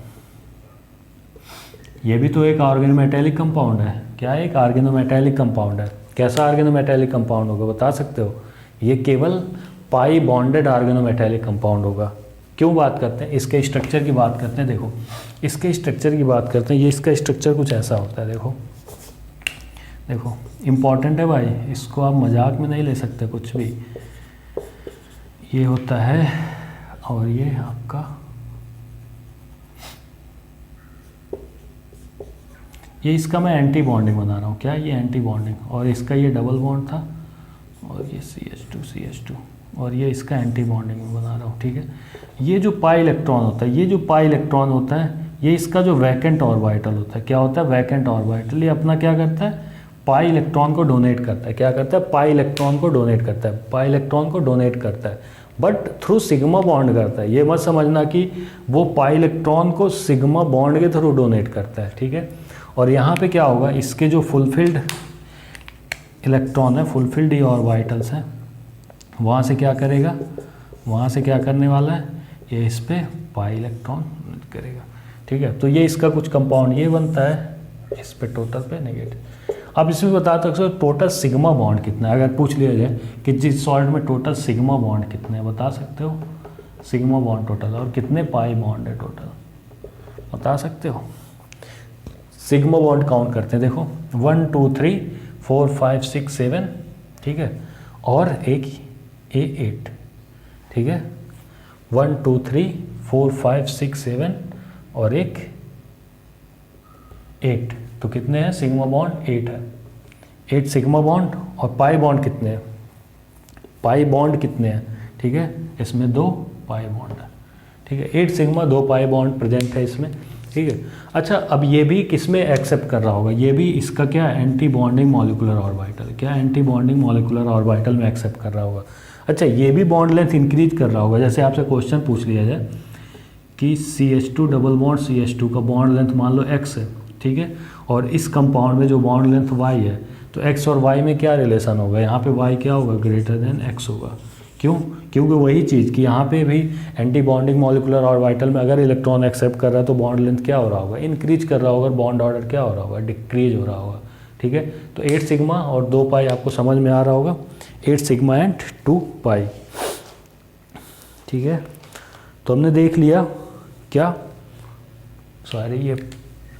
ये भी तो एक ऑर्गेनोमेटेलिक कंपाउंड है, क्या है, एक ऑर्गेनोमेटेलिक कंपाउंड है। कैसा ऑर्गेनोमेटेलिक कंपाउंड होगा बता सकते हो, ये केवल पाई बॉन्डेड ऑर्गेनोमेटेलिक कंपाउंड होगा। क्यों बात करते हैं, इसके स्ट्रक्चर की बात करते हैं। देखो, इसके स्ट्रक्चर की बात करते हैं, ये इसका स्ट्रक्चर कुछ ऐसा होता है। देखो देखो, इम्पॉर्टेंट है भाई, इसको आप मजाक में नहीं ले सकते कुछ भी। ये होता है, और ये आपका, ये इसका मैं एंटी बॉन्डिंग बना रहा हूँ, क्या ये एंटी बॉन्डिंग, और इसका ये डबल बॉन्ड था, और ये CH2 और ये इसका एंटी बॉन्डिंग में बना रहा हूँ। ठीक है, ये जो पाई इलेक्ट्रॉन होता है, ये जो पाई इलेक्ट्रॉन होता है, ये इसका जो वैकेंट ऑर्बिटल होता है, क्या होता है, वैकेंट ऑर्बिटल। ये अपना क्या करता है, पाई इलेक्ट्रॉन को डोनेट करता है। क्या करता है, पाई इलेक्ट्रॉन को डोनेट करता है, पाई इलेक्ट्रॉन को डोनेट करता है, बट थ्रू सिग्मा बॉन्ड करता है। ये मत समझना कि वो पाई इलेक्ट्रॉन को सिग्मा बॉन्ड के थ्रू डोनेट करता है। ठीक है, और यहाँ पे क्या होगा, इसके जो फुलफिल्ड इलेक्ट्रॉन है, फुलफिल्ड ऑर्बिटल्स हैं, वहाँ से क्या करेगा, वहाँ से क्या करने वाला है, ये इस पे पाई इलेक्ट्रॉन करेगा। ठीक है, तो ये इसका कुछ कंपाउंड ये बनता है, इस पे टोटल पे नेगेटिव। अब इसमें बता सकते हो टोटल सिग्मा बॉन्ड कितना है, अगर पूछ लिया जाए कि जिस सॉल्ट में टोटल सिग्मा बॉन्ड कितने हैं, बता सकते हो सिग्मा बॉन्ड टोटल, और कितने पाई बॉन्ड है टोटल, बता सकते हो। सिग्मा बॉन्ड काउंट करते हैं, देखो 1 2 3 4 5 6 7। ठीक है, और एक A8, ठीक है, 1 2 3 4 5 6 7 और एक 8, तो कितने हैं सिग्मा बॉन्ड 8 है, 8 सिग्मा बॉन्ड। और पाई बॉन्ड कितने हैं, पाई बॉन्ड कितने हैं, ठीक है, इसमें 2 पाई बॉन्ड है, ठीक है, 8 सिग्मा 2 पाई बॉन्ड प्रेजेंट है इसमें, ठीक है। अच्छा, अब ये भी किस में एक्सेप्ट कर रहा होगा, ये भी इसका क्या है, एंटी बॉन्डिंग मॉलिकुलर ऑर्बिटल, क्या एंटी बॉन्डिंग मॉलिकुलर ऑर्बिटल में एक्सेप्ट कर रहा होगा। अच्छा, ये भी बॉन्ड लेंथ इंक्रीज कर रहा होगा, जैसे आपसे क्वेश्चन पूछ लिया जाए कि CH2 डबल बॉन्ड CH2 का बॉन्ड लेंथ मान लो x है, ठीक है, और इस कंपाउंड में जो बॉन्ड लेंथ y है, तो x और y में क्या रिलेशन होगा, यहाँ पे y क्या होगा, ग्रेटर देन x होगा। क्यों, क्योंकि वही चीज़ कि यहाँ पे भी एंटी बॉन्डिंग मॉलिकुलर ऑर्बिटल में अगर इलेक्ट्रॉन एक्सेप्ट कर रहा है तो बॉन्ड लेंथ क्या हो रहा होगा, इंक्रीज कर रहा होगा, बॉन्ड ऑर्डर क्या हो रहा होगा, डिक्रीज हो रहा होगा, ठीक है। तो 8 सिग्मा और 2 पाई आपको समझ में आ रहा होगा, 8 सिग्मा एंड 2 पाई, ठीक है। तो हमने देख लिया क्या, सॉरी ये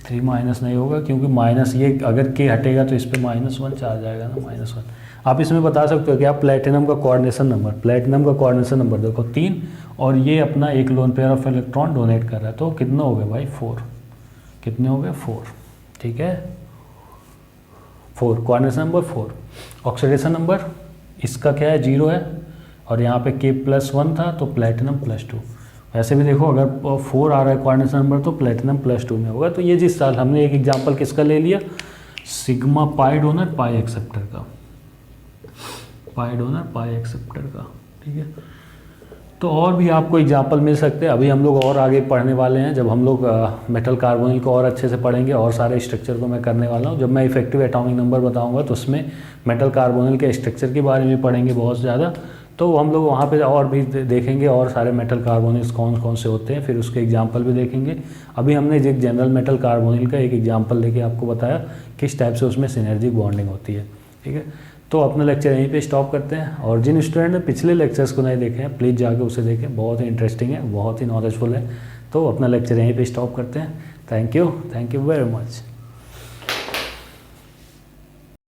3 माइनस नहीं होगा क्योंकि माइनस ये अगर के हटेगा तो इस पर -1 चार्ज जाएगा ना, -1। आप इसमें बता सकते हो कि आप प्लेटिनम का कोऑर्डिनेशन नंबर, प्लेटिनम का कोऑर्डिनेशन नंबर देखो 3, और ये अपना एक lone pair of electron donate कर रहा है, तो कितना हो गया भाई 4, कितने हो गए 4, ठीक है, 4 कोऑर्डिनेशन नंबर 4। ऑक्सीडेशन नंबर इसका क्या है 0 है, और यहाँ पे K+1 था तो प्लेटिनम +2। वैसे भी देखो अगर 4 आ रहा है कोऑर्डिनेशन नंबर तो प्लेटिनम +2 में होगा। तो ये जिस साल हमने एक एग्जांपल किसका ले लिया, सिग्मा पाई डोनर पाई एक्सेप्टर का, पाई डोनर पाई एक्सेप्टर का, ठीक है। तो और भी आपको एग्जांपल मिल सकते हैं, अभी हम लोग और आगे पढ़ने वाले हैं, जब हम लोग मेटल कार्बोनिल को और अच्छे से पढ़ेंगे और सारे स्ट्रक्चर को मैं करने वाला हूँ। जब मैं इफेक्टिव एटॉमिक नंबर बताऊँगा तो उसमें मेटल कार्बोनिल के स्ट्रक्चर के बारे में पढ़ेंगे बहुत ज़्यादा, तो हम लोग वहाँ पे और भी देखेंगे और सारे मेटल कार्बोनिल्स कौन कौन से होते हैं, फिर उसके एग्जांपल भी देखेंगे। अभी हमने एक जनरल मेटल कार्बोनिल का एक एग्जांपल लेके आपको बताया किस टाइप से उसमें सिनर्जिक बॉन्डिंग होती है, ठीक है। तो अपना लेक्चर यहीं पे स्टॉप करते हैं, और जिन स्टूडेंट ने पिछले लेक्चर्स को नहीं देखे हैं प्लीज़ जाके उसे देखें, बहुत ही इंटरेस्टिंग है, बहुत ही नॉलेजफुल है। तो अपना लेक्चर यहीं पे स्टॉप करते हैं। Thank you very much.